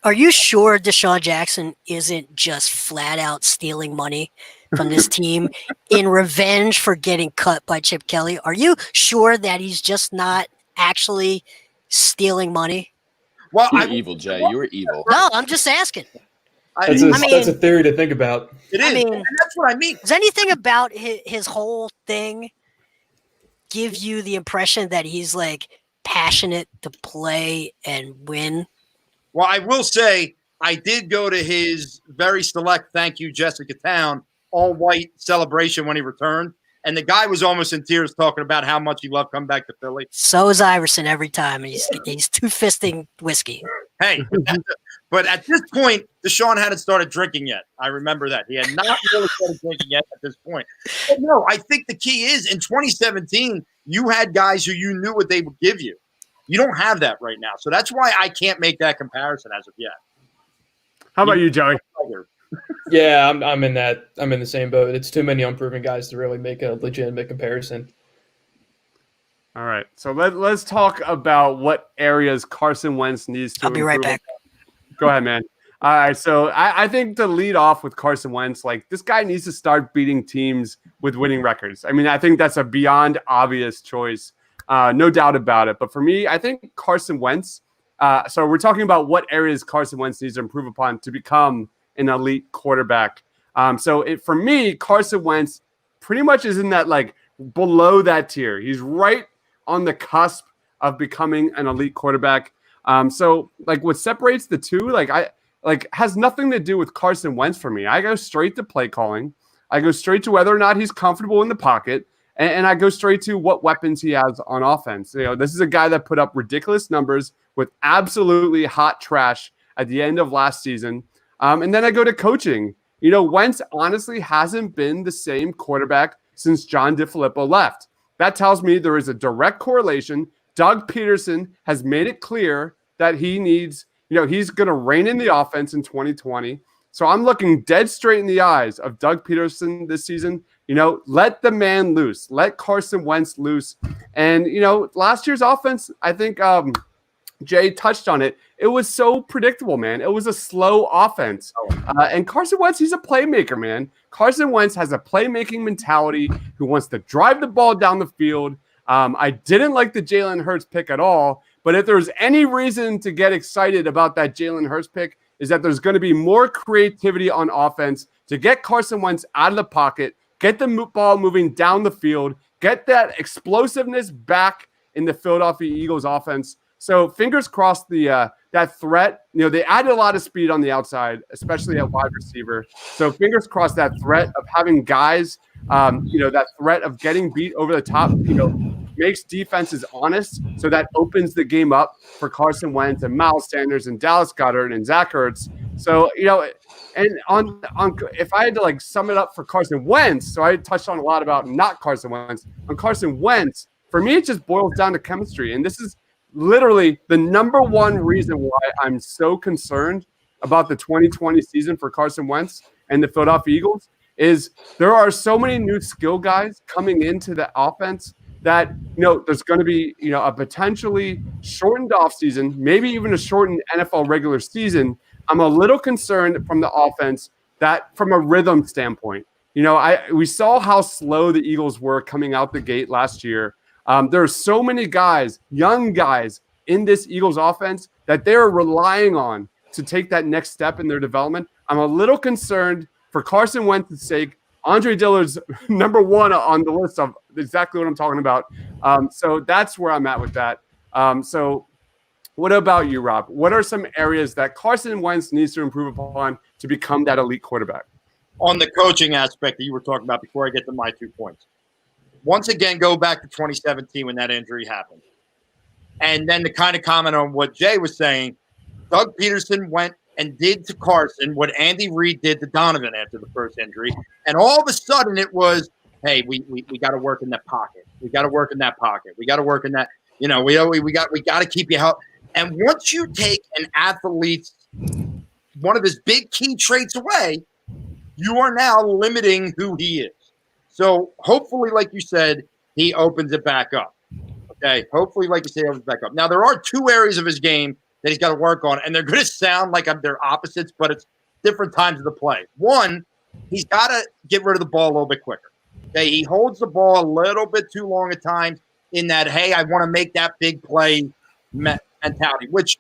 Are you sure Deshaun Jackson isn't just flat out stealing money from this team in revenge for getting cut by Chip Kelly? Are you sure that he's just not actually stealing money?
Well,
You're evil, Jay. You're evil.
No, I'm just asking.
That's a theory to think about.
It is. And that's what I mean.
Does anything about his whole thing give you the impression that he's like passionate to play and win?
Well, I will say I did go to his very select thank you, Jessica Town, all-white celebration when he returned. And the guy was almost in tears talking about how much he loved coming back to Philly.
So is Iverson every time. He's two-fisting whiskey.
Hey, but at this point, Deshaun hadn't started drinking yet. I remember that. He had not really started drinking yet at this point. But no, I think the key is in 2017, you had guys who you knew what they would give you. You don't have that right now. So that's why I can't make that comparison as of yet.
How about you, Joey?
Yeah, I'm in that. I'm in the same boat. It's too many unproven guys to really make a legitimate comparison.
All right. So let's talk about what areas Carson Wentz needs to
I'll be right back.
Go ahead, man. All right. So I think to lead off with Carson Wentz, like this guy needs to start beating teams with winning records. I mean, I think that's a beyond obvious choice. No doubt about it. But for me, I think Carson Wentz. So we're talking about what areas Carson Wentz needs to improve upon to become an elite quarterback. For me, Carson Wentz pretty much is in that like below that tier. He's right on the cusp of becoming an elite quarterback. So like what separates the two, has nothing to do with Carson Wentz for me. I go straight to play calling. I go straight to whether or not he's comfortable in the pocket. And I go straight to what weapons he has on offense. This is a guy that put up ridiculous numbers with absolutely hot trash at the end of last season. And then I go to coaching. Wentz honestly hasn't been the same quarterback since John DeFilippo left. That tells me there is a direct correlation. Doug Peterson has made it clear that he needs, he's going to rein in the offense in 2020. So I'm looking dead straight in the eyes of Doug Peterson this season. Let the man loose. Let Carson Wentz loose. And, last year's offense, I think Jay touched on it. It was so predictable, man. It was a slow offense. And Carson Wentz, he's a playmaker, man. Carson Wentz has a playmaking mentality who wants to drive the ball down the field. I didn't like the Jalen Hurts pick at all. But if there's any reason to get excited about that Jalen Hurts pick, is that there's going to be more creativity on offense to get Carson Wentz out of the pocket, get the ball moving down the field, get that explosiveness back in the Philadelphia Eagles offense. So fingers crossed that threat. They added a lot of speed on the outside, especially at wide receiver. So fingers crossed that threat of having guys, that threat of getting beat over the top, makes defenses honest. So that opens the game up for Carson Wentz and Miles Sanders and Dallas Goedert and Zach Ertz. So, and on if I had to sum it up for Carson Wentz, so I touched on a lot about not Carson Wentz. On Carson Wentz, for me, it just boils down to chemistry. And this is literally the number one reason why I'm so concerned about the 2020 season for Carson Wentz and the Philadelphia Eagles is there are so many new skill guys coming into the offense that, there's going to be, a potentially shortened offseason, maybe even a shortened NFL regular season. I'm a little concerned from the offense that from a rhythm standpoint, we saw how slow the Eagles were coming out the gate last year. There are so many guys, young guys in this Eagles offense that they're relying on to take that next step in their development. I'm a little concerned for Carson Wentz's sake. Andre Dillard's number one on the list of exactly what I'm talking about. So that's where I'm at with that. So what about you, Rob? What are some areas that Carson Wentz needs to improve upon to become that elite quarterback?
On the coaching aspect that you were talking about before I get to my 2 points. Once again, go back to 2017 when that injury happened. And then to kind of comment on what Jay was saying, Doug Peterson went and did to Carson what Andy Reid did to Donovan after the first injury. And all of a sudden it was, hey, we got to work in that pocket. We got to work in that pocket. We got to work in that, we got to keep you healthy. And once you take an athlete's one of his big key traits away, you are now limiting who he is. So hopefully, like you said, he opens it back up. Okay. Hopefully, like you said, he opens it back up. Now, there are 2 areas of his game that he's got to work on, and they're going to sound like they're opposites, but it's different times of the play. One, he's got to get rid of the ball a little bit quicker. Okay. He holds the ball a little bit too long at times in that, hey, I want to make that big play mentality, which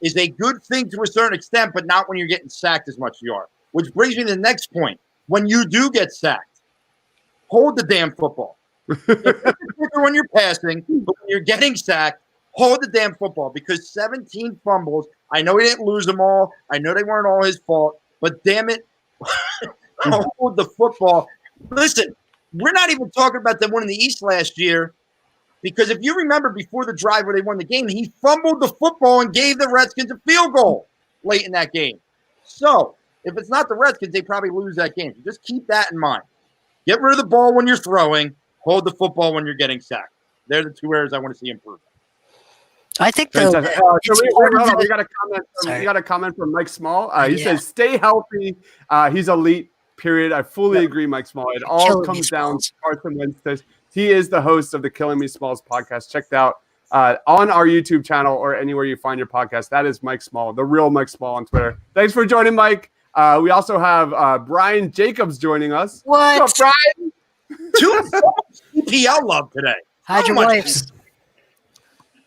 is a good thing to a certain extent, but not when you're getting sacked as much as you are. Which brings me to the next point. When you do get sacked, hold the damn football. When you're passing, but when you're getting sacked, hold the damn football because 17 fumbles. I know he didn't lose them all. I know they weren't all his fault, but damn it, hold the football. Listen, we're not even talking about them winning the East last year because if you remember before the drive where they won the game, he fumbled the football and gave the Redskins a field goal late in that game. So if it's not the Redskins, they probably lose that game. So just keep that in mind. Get rid of the ball when you're throwing. Hold the football when you're getting sacked. They're the 2 areas I want to see improve.
I think
we got a comment. We got a comment from Mike Small. He says, "Stay healthy. He's elite. Period." I fully agree, Mike Small. It all comes down to Carson Wentz. He is the host of the Killing Me Smalls podcast. Check it out on our YouTube channel or anywhere you find your podcast. That is Mike Small, the real Mike Small on Twitter. Thanks for joining, Mike. We also have Brian Jacobs joining us.
What?
What's up, Brian?
2 CPL love today.
How'd your wives?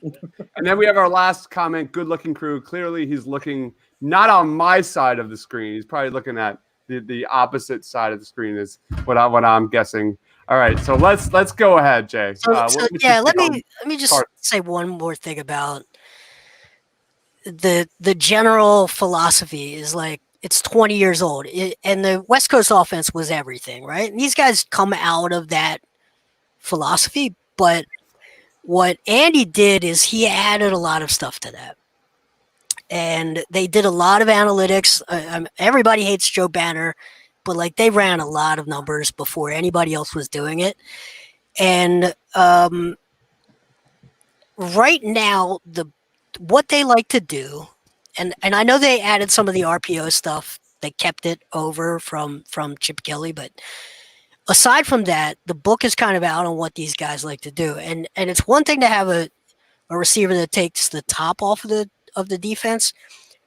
And then we have our last comment, good-looking crew. Clearly, he's looking not on my side of the screen. He's probably looking at the opposite side of the screen is what I'm guessing. All right, so let's go ahead, Jay.
Let me just say one more thing about the general philosophy is it's 20 years old, and the West Coast offense was everything, right? And these guys come out of that philosophy, but what Andy did is he added a lot of stuff to that. And they did a lot of analytics. Everybody hates Joe Banner, but they ran a lot of numbers before anybody else was doing it. And right now, what they like to do, and I know they added some of the RPO stuff. They kept it over from Chip Kelly, but aside from that, the book is kind of out on what these guys like to do. And it's one thing to have a receiver that takes the top off of the defense,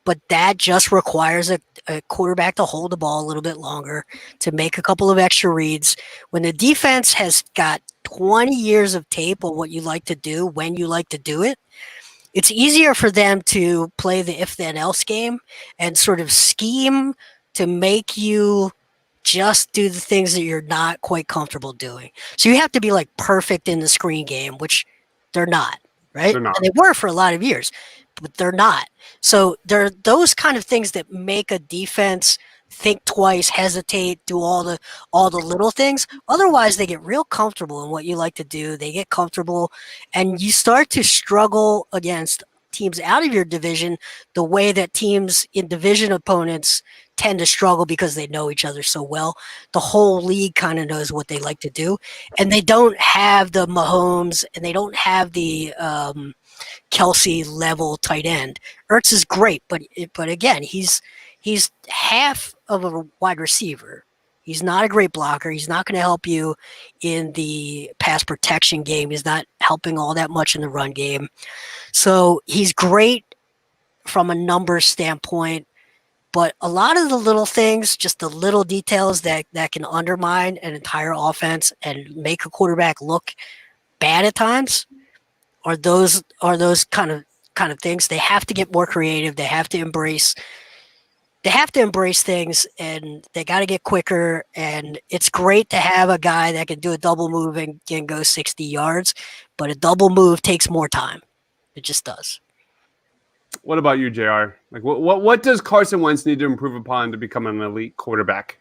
but that just requires a quarterback to hold the ball a little bit longer, to make a couple of extra reads. When the defense has got 20 years of tape on what you like to do, when you like to do it, it's easier for them to play the if then else game and sort of scheme to make you just do the things that you're not quite comfortable doing. So you have to be like perfect in the screen game, which they're not, right?
They're not.
And they were for a lot of years, but they're not. So there are those kind of things that make a defense think twice, hesitate, do all the little things. Otherwise, they get real comfortable in what you like to do. They get comfortable, and you start to struggle against teams out of your division the way that teams in division opponents tend to struggle because they know each other so well. The whole league kind of knows what they like to do, and they don't have the Mahomes and they don't have the Kelsey level tight end. Ertz is great, but again, he's half of a wide receiver. He's not a great blocker. He's not going to help you in the pass protection game. He's not helping all that much in the run game. So he's great from a numbers standpoint, but a lot of the little things, just the little details that can undermine an entire offense and make a quarterback look bad at times are those kind of things. They have to get more creative. They have to embrace things, and they got to get quicker. And it's great to have a guy that can do a double move and can go 60 yards, but a double move takes more time. It just does.
What about you, JR? Like, what does Carson Wentz need to improve upon to become an elite quarterback?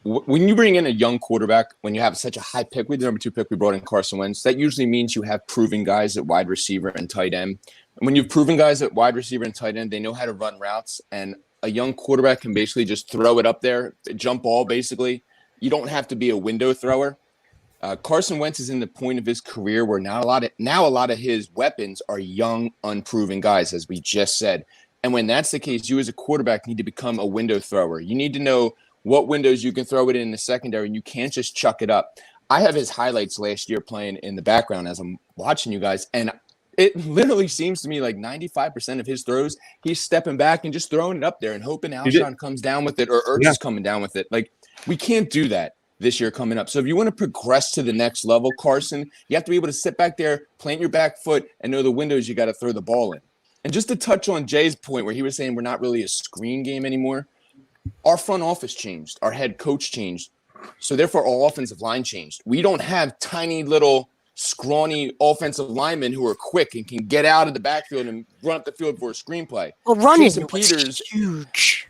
When you bring in a young quarterback, when you have such a high pick, with the number 2 pick, we brought in Carson Wentz, that usually means you have proven guys at wide receiver and tight end. And when you've proven guys at wide receiver and tight end, they know how to run routes, and a young quarterback can basically just throw it up there, jump ball basically. You don't have to be a window thrower. Carson Wentz is in the point of his career where now a lot of his weapons are young, unproven guys, as we just said. And when that's the case, you as a quarterback need to become a window thrower. You need to know what windows you can throw it in the secondary, and you can't just chuck it up. I have his highlights last year playing in the background as I'm watching you guys, and it literally seems to me like 95% of his throws, he's stepping back and just throwing it up there and hoping Alshon comes down with it or Ertz is coming down with it. Like, we can't do that this year coming up. So if you want to progress to the next level, Carson, you have to be able to sit back there, plant your back foot, and know the windows you got to throw the ball in. And just to touch on Jay's point where he was saying we're not really a screen game anymore, our front office changed. Our head coach changed. So therefore, our offensive line changed. We don't have tiny little scrawny offensive linemen who are quick and can get out of the backfield and run up the field for a screenplay.
Well, Runyon
was
huge.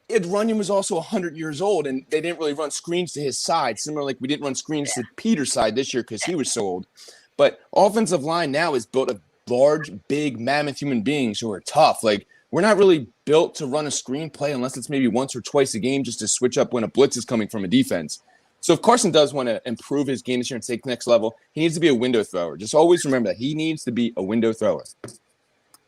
Runyon was also 100 years old, and they didn't really run screens to his side, similar like we didn't run screens to Peter's side this year because he was so old. But offensive line now is built of large, big, mammoth human beings who are tough. Like, we're not really built to run a screenplay unless it's maybe once or twice a game just to switch up when a blitz is coming from a defense. So if Carson does want to improve his game this year and take the next level, he needs to be a window thrower. Just always remember that he needs to be a window thrower.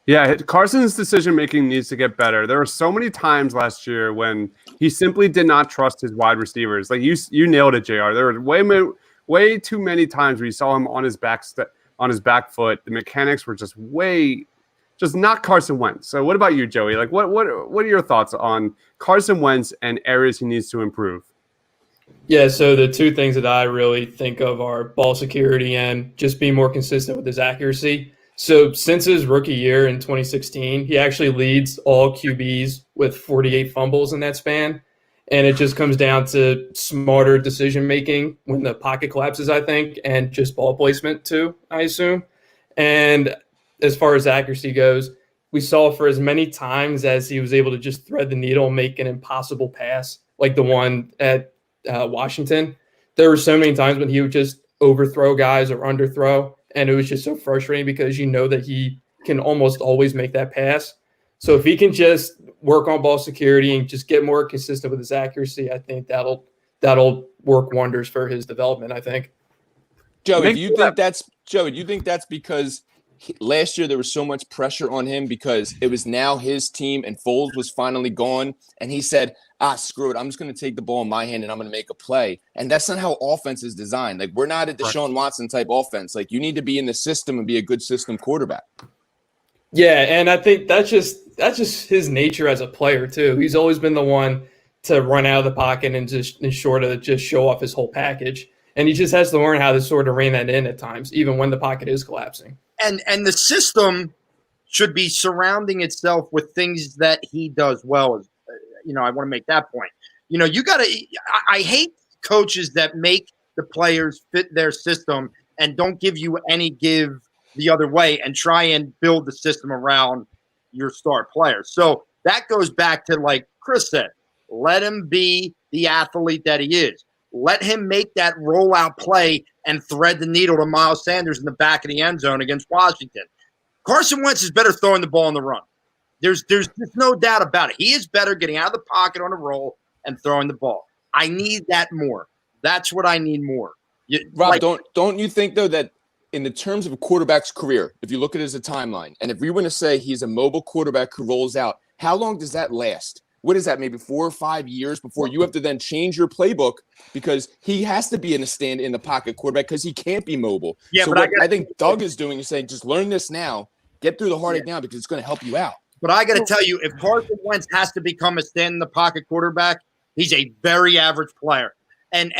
Yeah, Carson's decision-making needs to get better. There were so many times last year when he simply did not trust his wide receivers. Like, you nailed it, JR. There were way too many times where you saw him on his back foot. The mechanics were just not Carson Wentz. So what about you, Joey? Like, what are your thoughts on Carson Wentz and areas he needs to improve?
Yeah, so the two things that I really think of are ball security and just being more consistent with his accuracy. So since his rookie year in 2016, he actually leads all QBs with 48 fumbles in that span. And it just comes down to smarter decision-making when the pocket collapses, I think, and just ball placement too, I assume. And as far as accuracy goes, we saw for as many times as he was able to just thread the needle and make an impossible pass, like the one at Washington. There were so many times when he would just overthrow guys or underthrow, and it was just so frustrating because you know that he can almost always make that pass. So if he can just work on ball security and just get more consistent with his accuracy, I think that'll work wonders for his development, I think.
Joey, do you think that's because last year there was so much pressure on him because it was now his team and Foles was finally gone, and he said, screw it, I'm just going to take the ball in my hand and I'm going to make a play. And that's not how offense is designed. Like, we're not a Deshaun Watson type offense. Like, you need to be in the system and be a good system quarterback.
Yeah, and I think that's just his nature as a player too. He's always been the one to run out of the pocket and just ensure to just show off his whole package. And he just has to learn how to sort of rein that in at times, even when the pocket is collapsing.
And the system should be surrounding itself with things that he does well. As I want to make that point. You got to. I hate coaches that make the players fit their system and don't give you any give the other way and try and build the system around your star players. So that goes back to, like Chris said, let him be the athlete that he is. Let him make that rollout play and thread the needle to Miles Sanders in the back of the end zone against Washington. Carson Wentz is better throwing the ball on the run. There's no doubt about it. He is better getting out of the pocket on a roll and throwing the ball. I need that more. That's what I need more.
Rob, don't you think, though, that in the terms of a quarterback's career, if you look at it as a timeline, and if we were to say he's a mobile quarterback who rolls out, how long does that last? What is that, maybe 4 or 5 years before you have to then change your playbook because he has to be in a stand in the pocket quarterback because he can't be mobile.
Yeah,
so
but
what I think Doug is doing is saying, just learn this now, get through the heartache now because it's going to help you out.
But I got to tell you, if Carson Wentz has to become a stand in the pocket quarterback, he's a very average player. And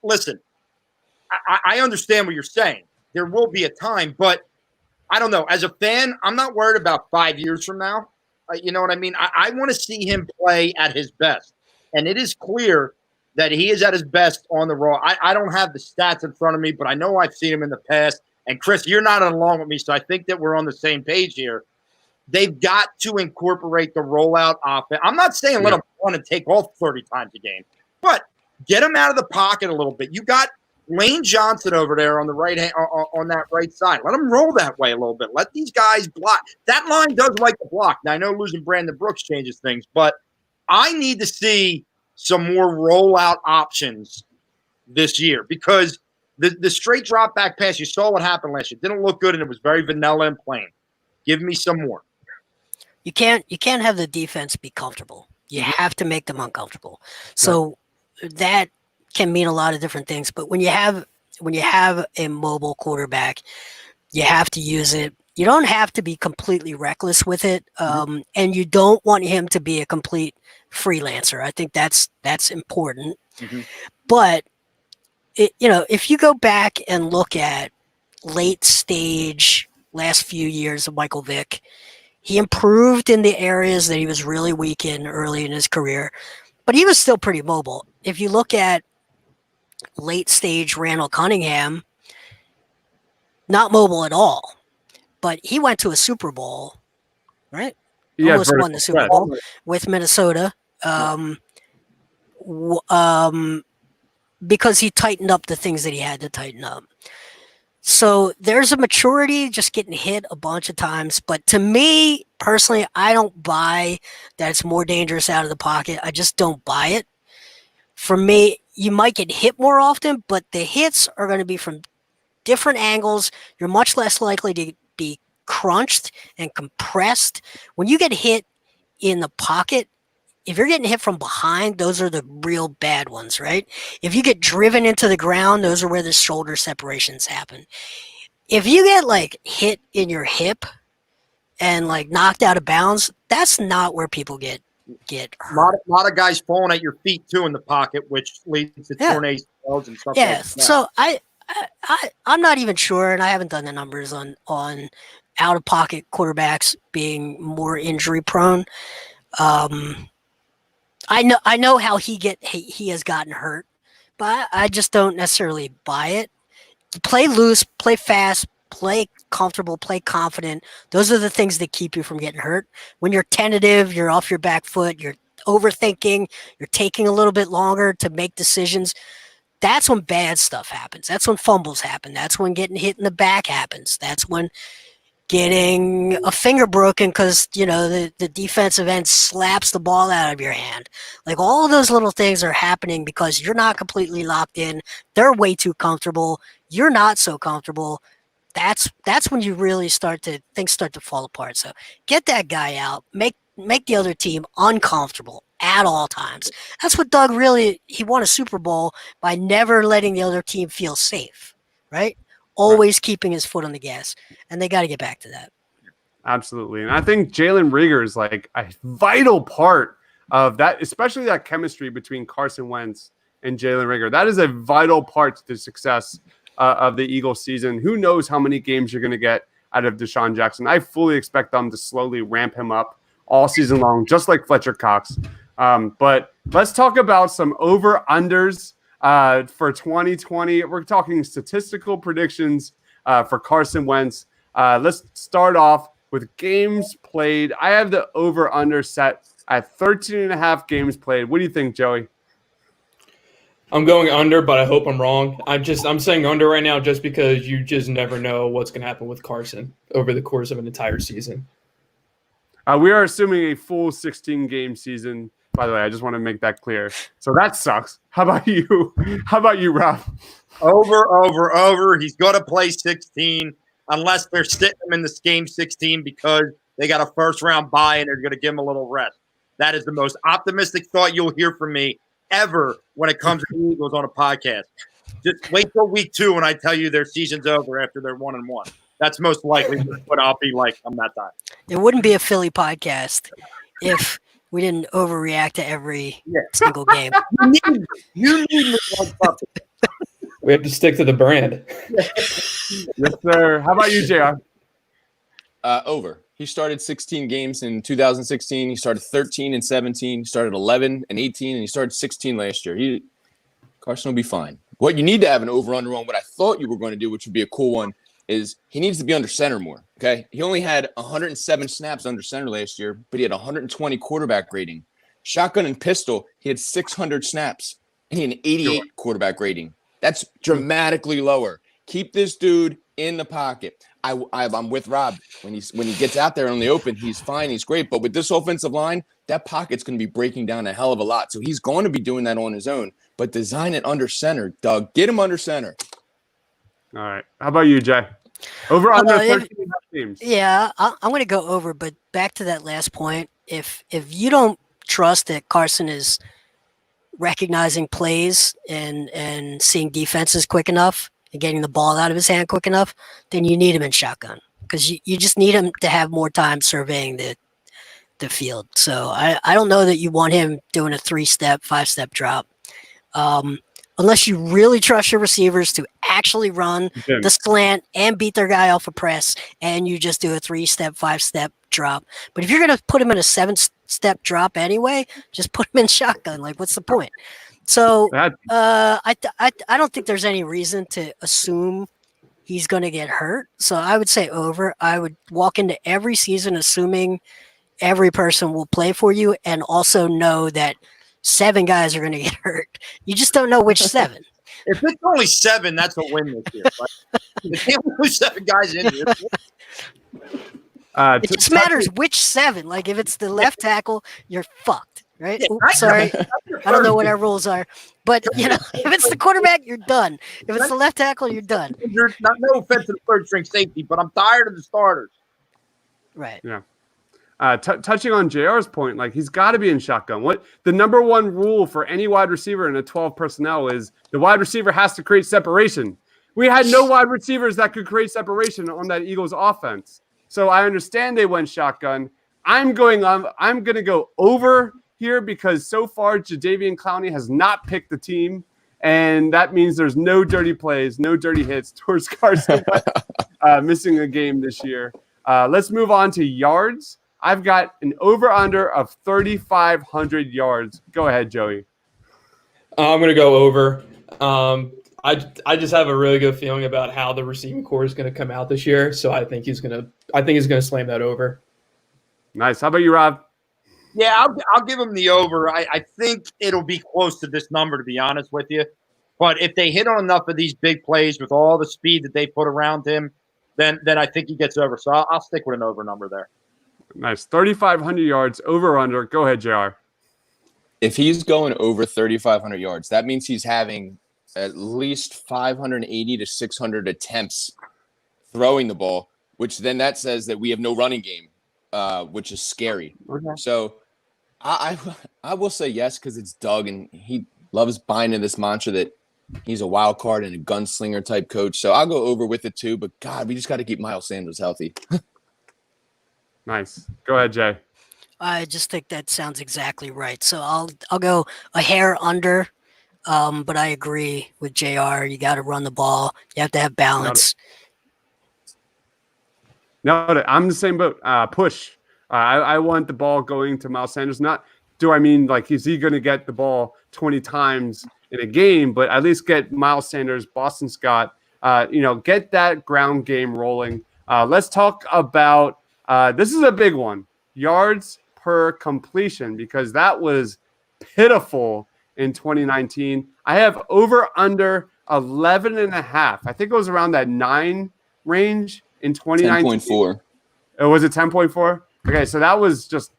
listen, I understand what you're saying. There will be a time, but I don't know. As a fan, I'm not worried about 5 years from now. You know what I mean? I want to see him play at his best. And it is clear that he is at his best on the roll. I don't have the stats in front of me, but I know I've seen him in the past. And, Chris, you're not along with me, so I think that we're on the same page here. They've got to incorporate the rollout offense. I'm not saying let him run and take off 30 times a game, but get him out of the pocket a little bit. You got Lane Johnson over there on the right hand, on that right side. Let him roll that way a little bit. Let these guys block. That line does like to block. Now, I know losing Brandon Brooks changes things, but I need to see some more rollout options this year because the straight drop back pass, you saw what happened last year. It didn't look good, and it was very vanilla and plain. Give me some more.
You can't have the defense be comfortable. You have to make them uncomfortable. So that can mean a lot of different things. But when you have a mobile quarterback, you have to use it. You don't have to be completely reckless with it, and you don't want him to be a complete freelancer. I think that's important. But if you go back and look at late stage last few years of Michael Vick, he improved in the areas that he was really weak in early in his career, but he was still pretty mobile. If you look at late stage Randall Cunningham, not mobile at all, but he went to a Super Bowl, right?
Yeah,
almost won the Super Bowl with Minnesota because he tightened up the things that he had to tighten up. So there's a maturity just getting hit a bunch of times. But to me, personally, I don't buy that it's more dangerous out of the pocket. I just don't buy it. For me, you might get hit more often, but the hits are going to be from different angles. You're much less likely to be crunched and compressed. When you get hit in the pocket, if you're getting hit from behind, those are the real bad ones, right? If you get driven into the ground, those are where the shoulder separations happen. If you get hit in your hip and knocked out of bounds, that's not where people get hurt.
A lot of guys falling at your feet too in the pocket, which leads to torn ACLs and stuff like that.
So I'm not even sure, and I haven't done the numbers on out of pocket quarterbacks being more injury prone. I know how he has gotten hurt, but I just don't necessarily buy it. Play loose, play fast, play comfortable, play confident. Those are the things that keep you from getting hurt. When you're tentative, you're off your back foot, you're overthinking, you're taking a little bit longer to make decisions. That's when bad stuff happens. That's when fumbles happen. That's when getting hit in the back happens. That's when getting a finger broken because the defensive end slaps the ball out of your hand. All of those little things are happening because you're not completely locked in. They're way too comfortable. You're not so comfortable. That's when you really things start to fall apart. So get that guy out. Make the other team uncomfortable at all times. That's what Doug he won a Super Bowl by never letting the other team feel safe, right? Always keeping his foot on the gas, and they got to get back to that.
Absolutely. And I think Jalen Reagor is a vital part of that, especially that chemistry between Carson Wentz and Jalen Reagor. That is a vital part to the success of the Eagles season. Who knows how many games you're going to get out of Deshaun Jackson. I fully expect them to slowly ramp him up all season long, just like Fletcher Cox. But let's talk about some over-unders for 2020. We're talking statistical predictions for Carson Wentz. Let's start off with games played. I have the over-under set at 13.5 games played. What do you think, Joey?
I'm going under, but I hope I'm wrong. I'm saying under right now just because you just never know what's going to happen with Carson over the course of an entire season.
We are assuming a full 16-game season. By the way, I just want to make that clear. So that sucks. How about you? How about you, Rob?
Over. He's going to play 16 unless they're sitting him in this game 16 because they got a first-round bye and they're going to give him a little rest. That is the most optimistic thought you'll hear from me ever when it comes to the Eagles on a podcast. Just wait till week 2 when I tell you their season's over after they're 1-1. That's most likely what I'll be like on that time.
It wouldn't be a Philly podcast if we didn't overreact to every single game.
You need me like something.
We have to stick to the brand.
Yes, sir. How about you, JR?
Over. He started 16 games in 2016. He started 13 and 17. He started 11 and 18, and he started 16 last year. Carson will be fine. What you need to have an over-under on, what I thought you were going to do, which would be a cool one, is he needs to be under center more, okay? He only had 107 snaps under center last year, but he had 120 quarterback rating. Shotgun and pistol, he had 600 snaps, and he had an 88 quarterback rating. That's dramatically lower. Keep this dude in the pocket. I'm with Rob. When he gets out there on the open, he's fine. He's great. But with this offensive line, that pocket's going to be breaking down a hell of a lot. So he's going to be doing that on his own. But design it under center, Doug. Get him under center.
All right. How about you, Jay? Over under 13 teams.
Yeah, I'm going to go over. But back to that last point, if you don't trust that Carson is recognizing plays and seeing defenses quick enough and getting the ball out of his hand quick enough, then you need him in shotgun because you just need him to have more time surveying the field. So I don't know that you want him doing a 3-step, 5-step drop. Unless you really trust your receivers to actually run the slant and beat their guy off a press, and you just do a 3-step, 5-step drop. But if you're going to put him in a 7-step drop anyway, just put him in shotgun. Like, what's the point? So I don't think there's any reason to assume he's going to get hurt. So I would say over. I would walk into every season assuming every person will play for you and also know that 7 guys are going to get hurt. You just don't know which 7.
If it's only 7, that's a win this year. If they only 7 guys in here.
It just matters which 7. Like if it's the left tackle, you're fucked, right?
Yeah,
Oops, sorry, I don't know what our rules are, but if it's the quarterback, you're done. If it's the left tackle, you're done.
You're not no offense to the third string safety, but I'm tired of the starters.
Right.
Yeah. Touching on JR's point, like he's got to be in shotgun. What the number one rule for any wide receiver in a 12 personnel is the wide receiver has to create separation. We had no wide receivers that could create separation on that Eagles offense. So I understand they went shotgun. I'm going to go over here because so far Jadeveon Clowney has not picked the team, and that means there's no dirty plays, no dirty hits towards Carson missing a game this year. Let's move on to yards. I've got an over-under of 3,500 yards. Go ahead, Joey.
I'm going to go over. I just have a really good feeling about how the receiving core is going to come out this year, so I think he's going to slam that over.
Nice. How about you, Rob?
Yeah, I'll give him the over. I think it'll be close to this number, to be honest with you. But if they hit on enough of these big plays with all the speed that they put around him, then I think he gets over. So I'll stick with an over number there.
Nice. 3,500 yards, over under. Go ahead, JR.
If he's going over 3,500 yards, that means he's having at least 580 to 600 attempts throwing the ball, which then that says that we have no running game, which is scary.
Okay.
So I will say yes because it's Doug, and he loves buying into this mantra that he's a wild card and a gunslinger type coach. So I'll go over with it too. But, God, we just got to keep Miles Sanders healthy.
Nice. Go ahead, Jay.
I just think that sounds exactly right. So I'll go a hair under. But I agree with JR. You got to run the ball. You have to have balance.
No, I'm the same boat. Push. I want the ball going to Miles Sanders. Not do I mean like is he going to get the ball 20 times in a game, but at least get Miles Sanders, Boston Scott, get that ground game rolling. Let's talk about this is a big one. Yards per completion, because that was pitiful in 2019. I have over under 11 and a half. I think it was around that 9 range in 2019.
10.4.
Was it 10.4? Okay, so that was just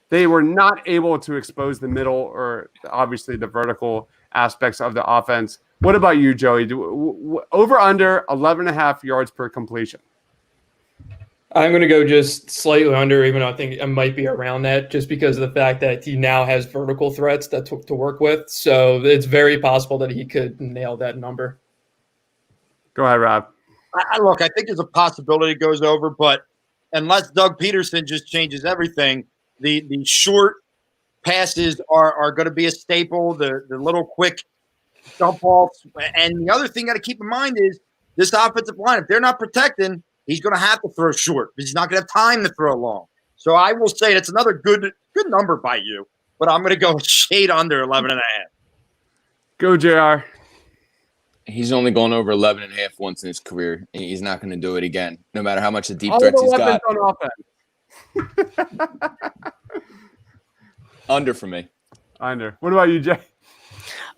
they were not able to expose the middle or obviously the vertical aspects of the offense. What about you, Joey? Over under 11 and a half yards per completion.
I'm going to go just slightly under, even though I think it might be around that, just because of the fact that he now has vertical threats to work with. So it's very possible that he could nail that number.
Go ahead, Rob.
Look, I think there's a possibility it goes over, but unless Doug Peterson just changes everything, the short passes are going to be a staple, the little quick dump offs. And the other thing you got to keep in mind is this offensive line, if they're not protecting, he's going to have to throw short because he's not going to have time to throw long. So I will say that's another good number by you, but I'm going to go shade under 11 and a half.
Go, JR.
He's only gone over 11 and a half once in his career, and he's not going to do it again, no matter how much the deep threats he's got.
On offense.
Under for me.
Under. What about you, Jay?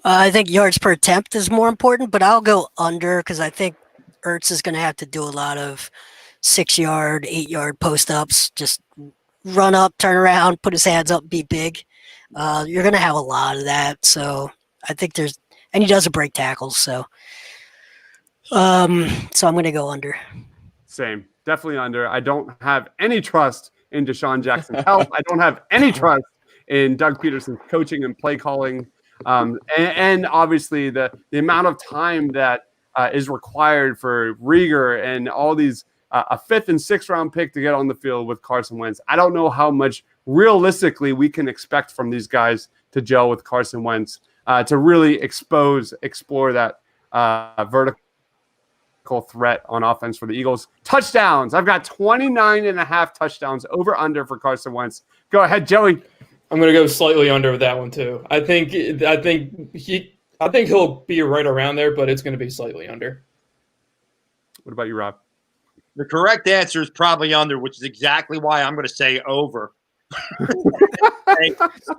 I think yards per attempt is more important, but I'll go under because I think Ertz is going to have to do a lot of 6-yard, 8-yard post-ups, just run up, turn around, put his hands up, be big. You're going to have a lot of that. So I think and he doesn't break tackles. So I'm going to go under.
Same. Definitely under. I don't have any trust in Deshaun Jackson's health. I don't have any trust in Doug Peterson's coaching and play calling. And obviously the amount of time that is required for Rieger and all these a 5th and 6th round pick to get on the field with Carson Wentz. I don't know how much realistically we can expect from these guys to gel with Carson Wentz to really explore that vertical threat on offense for the Eagles. Touchdowns. I've got 29 and a half touchdowns over under for Carson Wentz. Go ahead, Joey.
I'm going to go slightly under with that one too. I think he'll be right around there, but it's going to be slightly under.
What about you, Rob?
The correct answer is probably under, which is exactly why I'm going to say over.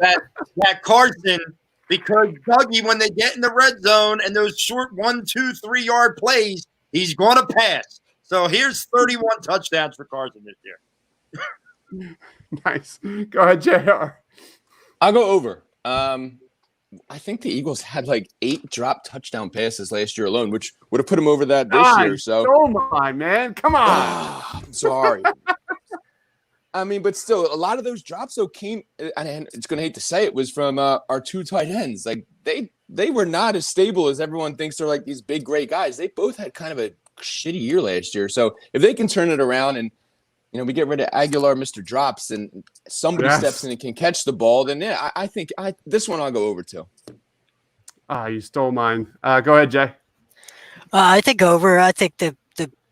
that Carson, because Dougie, when they get in the red zone and those short 1, 2, 3 yard plays, he's going to pass. So here's 31 touchdowns for Carson this year.
Nice. Go ahead, JR.
I'll go over. I think the Eagles had like 8 drop touchdown passes last year alone, which would have put them over that this year. So,
oh my man, come on.
I'm sorry. I mean, but still, a lot of those drops though came, and it's going to hate to say it, was from our 2 tight ends. Like they were not as stable as everyone thinks. They're like these big, great guys. They both had kind of a shitty year last year. So if they can turn it around and we get rid of Aguilar, Mr. Drops, and somebody steps in and can catch the ball, then yeah, I think this one I'll go over to.
You stole mine. Go ahead, Jay.
I think over. I think the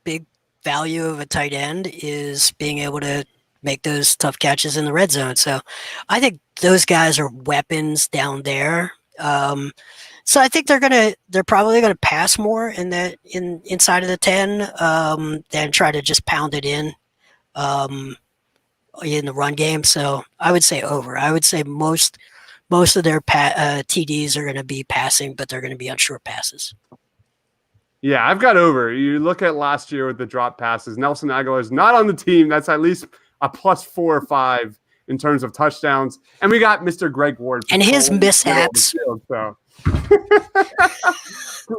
big value of a tight end is being able to make those tough catches in the red zone. So I think those guys are weapons down there. So I think they're probably gonna pass more inside of the 10 than try to just pound it in the run game. So I would say over. I would say most of their TDs are going to be passing, but they're going to be on short passes.
Yeah, I've got over. You look at last year with the drop passes. Nelson Aguilar is not on the team. That's at least a +4 or 5 in terms of touchdowns. And we got Mr. Greg Ward.
And his mishaps.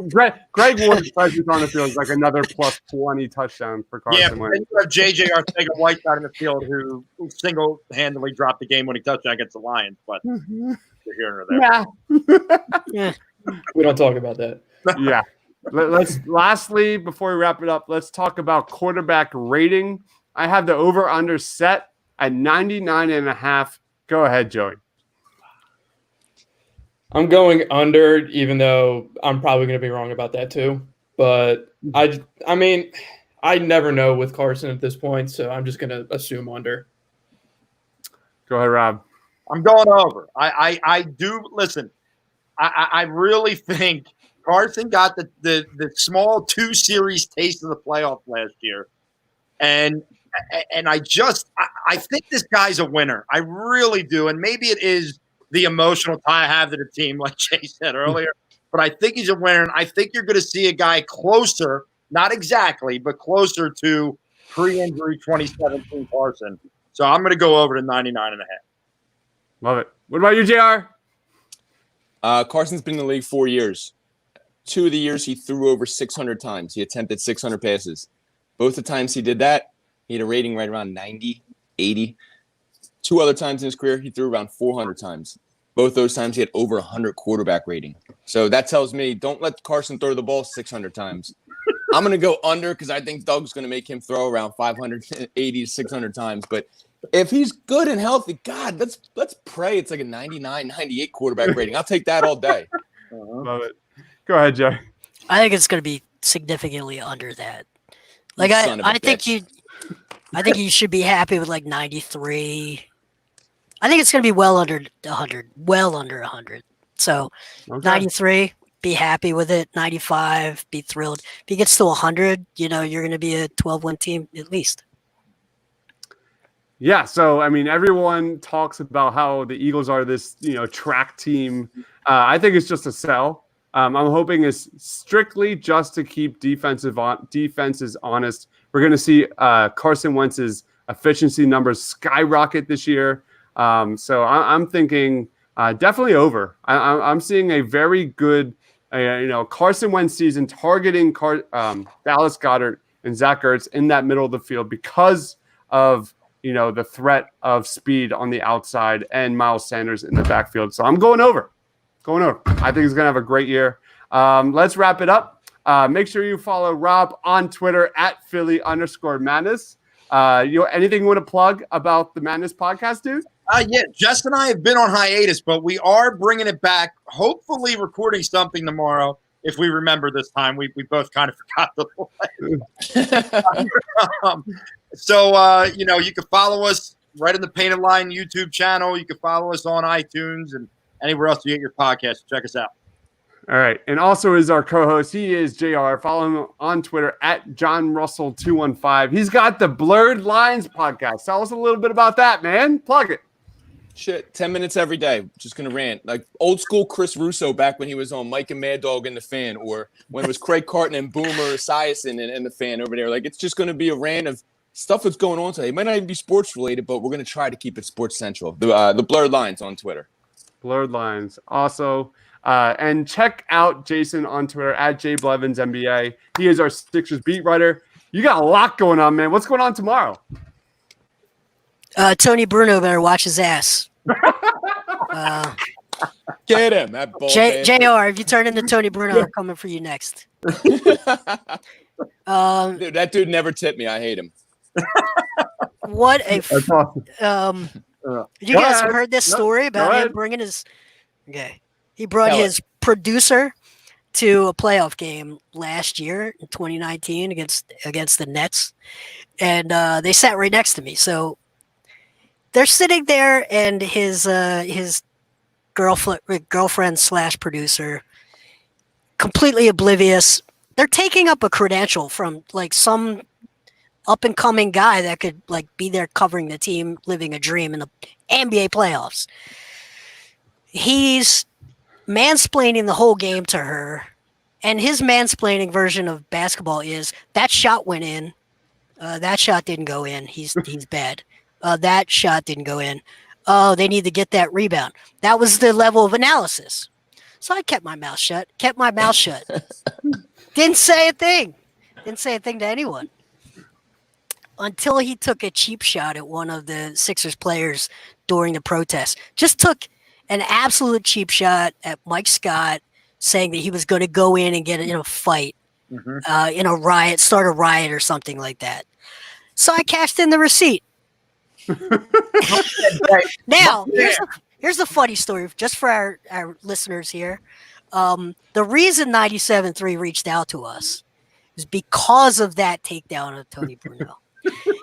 Greg Ward's presence on the field is like another +20 touchdown for Carson Wentz.
Yeah, you have JJ Arcega-Whiteside in the field who single-handedly dropped the game-winning touchdown against the Lions, but you're here or there.
Yeah.
We don't talk about that.
Yeah. Lastly, before we wrap it up, let's talk about quarterback rating. I have the over-under set at 99.5. Go ahead, Joey.
I'm going under, even though I'm probably going to be wrong about that too. But I mean, I never know with Carson at this point, so I'm just going to assume under.
Go ahead, Rob.
I'm going over. I do listen. I really think Carson got the small 2-series taste of the playoff last year, and I think this guy's a winner. I really do, and maybe it is the emotional tie I have to the team, like Jay said earlier. But I think he's a winner, and I think you're going to see a guy closer, not exactly, but closer to pre-injury 2017 Carson. So I'm going to go over to 99.5.
Love it. What about you, JR?
Carson's been in the league 4 years. 2 of the years he threw over 600 times. He attempted 600 passes. Both the times he did that, he had a rating right around 90, 80. 2 other times in his career, he threw around 400 times. Both those times he had over 100 quarterback rating. So that tells me don't let Carson throw the ball 600 times. I'm going to go under because I think Doug's going to make him throw around 580 to 600 times. But if he's good and healthy, God, let's pray it's like a 99, 98 quarterback rating. I'll take that all day.
Love it. Go ahead, Joe.
I think it's going to be significantly under that. Like I think you should be happy with like 93. I think it's going to be well under 100. Well under 100. So 93, be happy with it. 95, be thrilled. If he gets to 100, you're going to be a 12-win team at least.
Yeah, so I mean, everyone talks about how the Eagles are this, track team. I think it's just a sell. I'm hoping it's strictly just to keep defenses honest. We're going to see Carson Wentz's efficiency numbers skyrocket this year. So I'm thinking definitely over. I'm seeing a very good, Carson Wentz season targeting Dallas Goedert and Zach Ertz in that middle of the field because of the threat of speed on the outside and Miles Sanders in the backfield. So I'm going over. I think he's going to have a great year. Let's wrap it up. Make sure you follow Rob on Twitter at Philly_Madness. Anything you want to plug about the Madness podcast, dude?
Yeah, Jess and I have been on hiatus, but we are bringing it back, hopefully recording something tomorrow. If we remember this time, we both kind of forgot the play. So, you can follow us right in the Painted Line YouTube channel. You can follow us on iTunes and anywhere else you get your podcast. Check us out.
All right. And also is our co-host. He is JR. Follow him on Twitter at JohnRussell215. He's got the Blurred Lines podcast. Tell us a little bit about that, man. Plug it.
Shit, 10 minutes every day. Just going to rant. Like old school Chris Russo back when he was on Mike and Mad Dog and the Fan, or when it was Craig Carton and Boomer Esiason and the Fan over there. Like, it's just going to be a rant of stuff that's going on today. It might not even be sports related, but we're going to try to keep it sports central. The Blurred Lines on Twitter.
Blurred Lines. Also, and check out Jason on Twitter at JBlevinsNBA. He is our Sixers beat writer. You got a lot going on, man. What's going on tomorrow?
Tony Bruno better watch his ass.
Get him. That
JR, if you turn into Tony Bruno, I'm coming for you next.
Dude, that dude never tipped me. I hate him.
What a
That's awesome.
you guys have heard this story about him bringing his he brought his producer to a playoff game last year in 2019 against the Nets, and they sat right next to me. So they're sitting there, and his girlfriend / producer, completely oblivious. They're taking up a credential from like some up and coming guy that could like be there covering the team, living a dream in the NBA playoffs. He's mansplaining the whole game to her, and his mansplaining version of basketball is that shot went in, that shot didn't go in. He's bad. That shot didn't go in. Oh, they need to get that rebound. That was the level of analysis. So I kept my mouth shut. Didn't say a thing. Didn't say a thing to anyone. Until he took a cheap shot at one of the Sixers players during the protest. Just took an absolute cheap shot at Mike Scott, saying that he was going to go in and get in a fight, in a riot, start a riot or something like that. So I cashed in the receipt. Now, Here's the funny story, just for our listeners here. The reason 97.3 reached out to us is because of that takedown of Tony Bruno.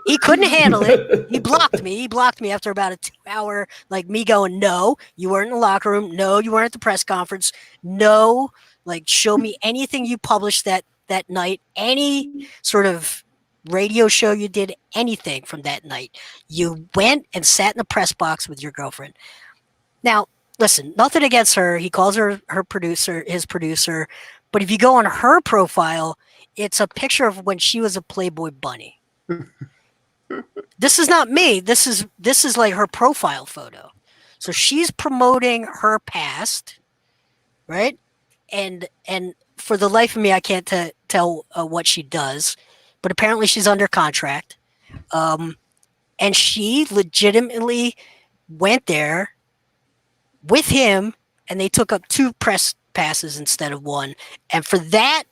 He couldn't handle it. He blocked me. He blocked me after about a 2-hour, like me going, no, you weren't in the locker room. No, you weren't at the press conference. No, like show me anything you published that night, any sort of radio show you did, anything from that night. You went and sat in the press box with your girlfriend. Now, listen, nothing against her. He calls her his producer. But if you go on her profile, it's a picture of when she was a Playboy bunny. This is not me. This is like her profile photo. So she's promoting her past, right? And for the life of me, I can't tell what she does. But apparently she's under contract. And she legitimately went there with him, and they took up 2 press passes instead of 1. And for that,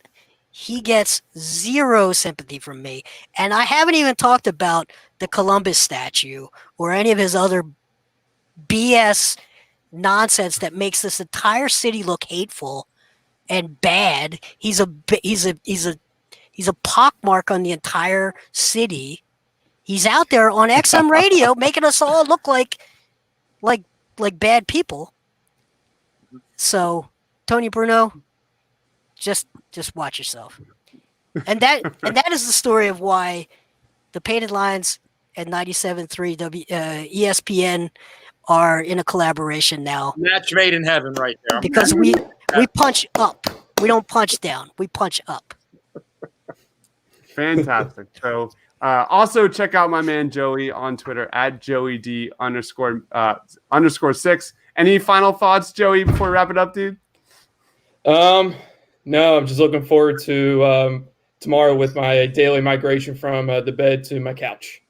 he gets 0 sympathy from me. And I haven't even talked about the Columbus statue or any of his other BS nonsense that makes this entire city look hateful and bad. He's a pockmark on the entire city. He's out there on XM radio making us all look like bad people. So, Tony Bruno, just watch yourself. And that is the story of why the Painted Lines and 97.3 ESPN are in a collaboration now.
Match made in heaven right there.
Because we punch up. We don't punch down. We punch up.
Fantastic. So also check out my man Joey on Twitter at JoeyD _6. Any final thoughts, Joey, before we wrap it up, dude?
No, I'm just looking forward to tomorrow with my daily migration from the bed to my couch.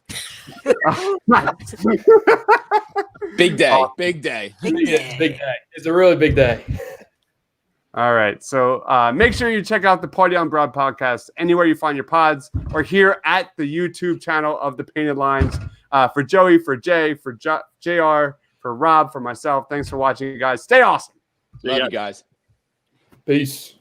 Big day. Big day.
Big
Yeah, big day. It's a really big day.
All right. So make sure you check out the Party on Broad podcast anywhere you find your pods or here at the YouTube channel of the Painted Lines. For Joey, for Jay, for JR, for Rob, for myself. Thanks for watching, guys. Stay awesome.
Love you guys.
Peace.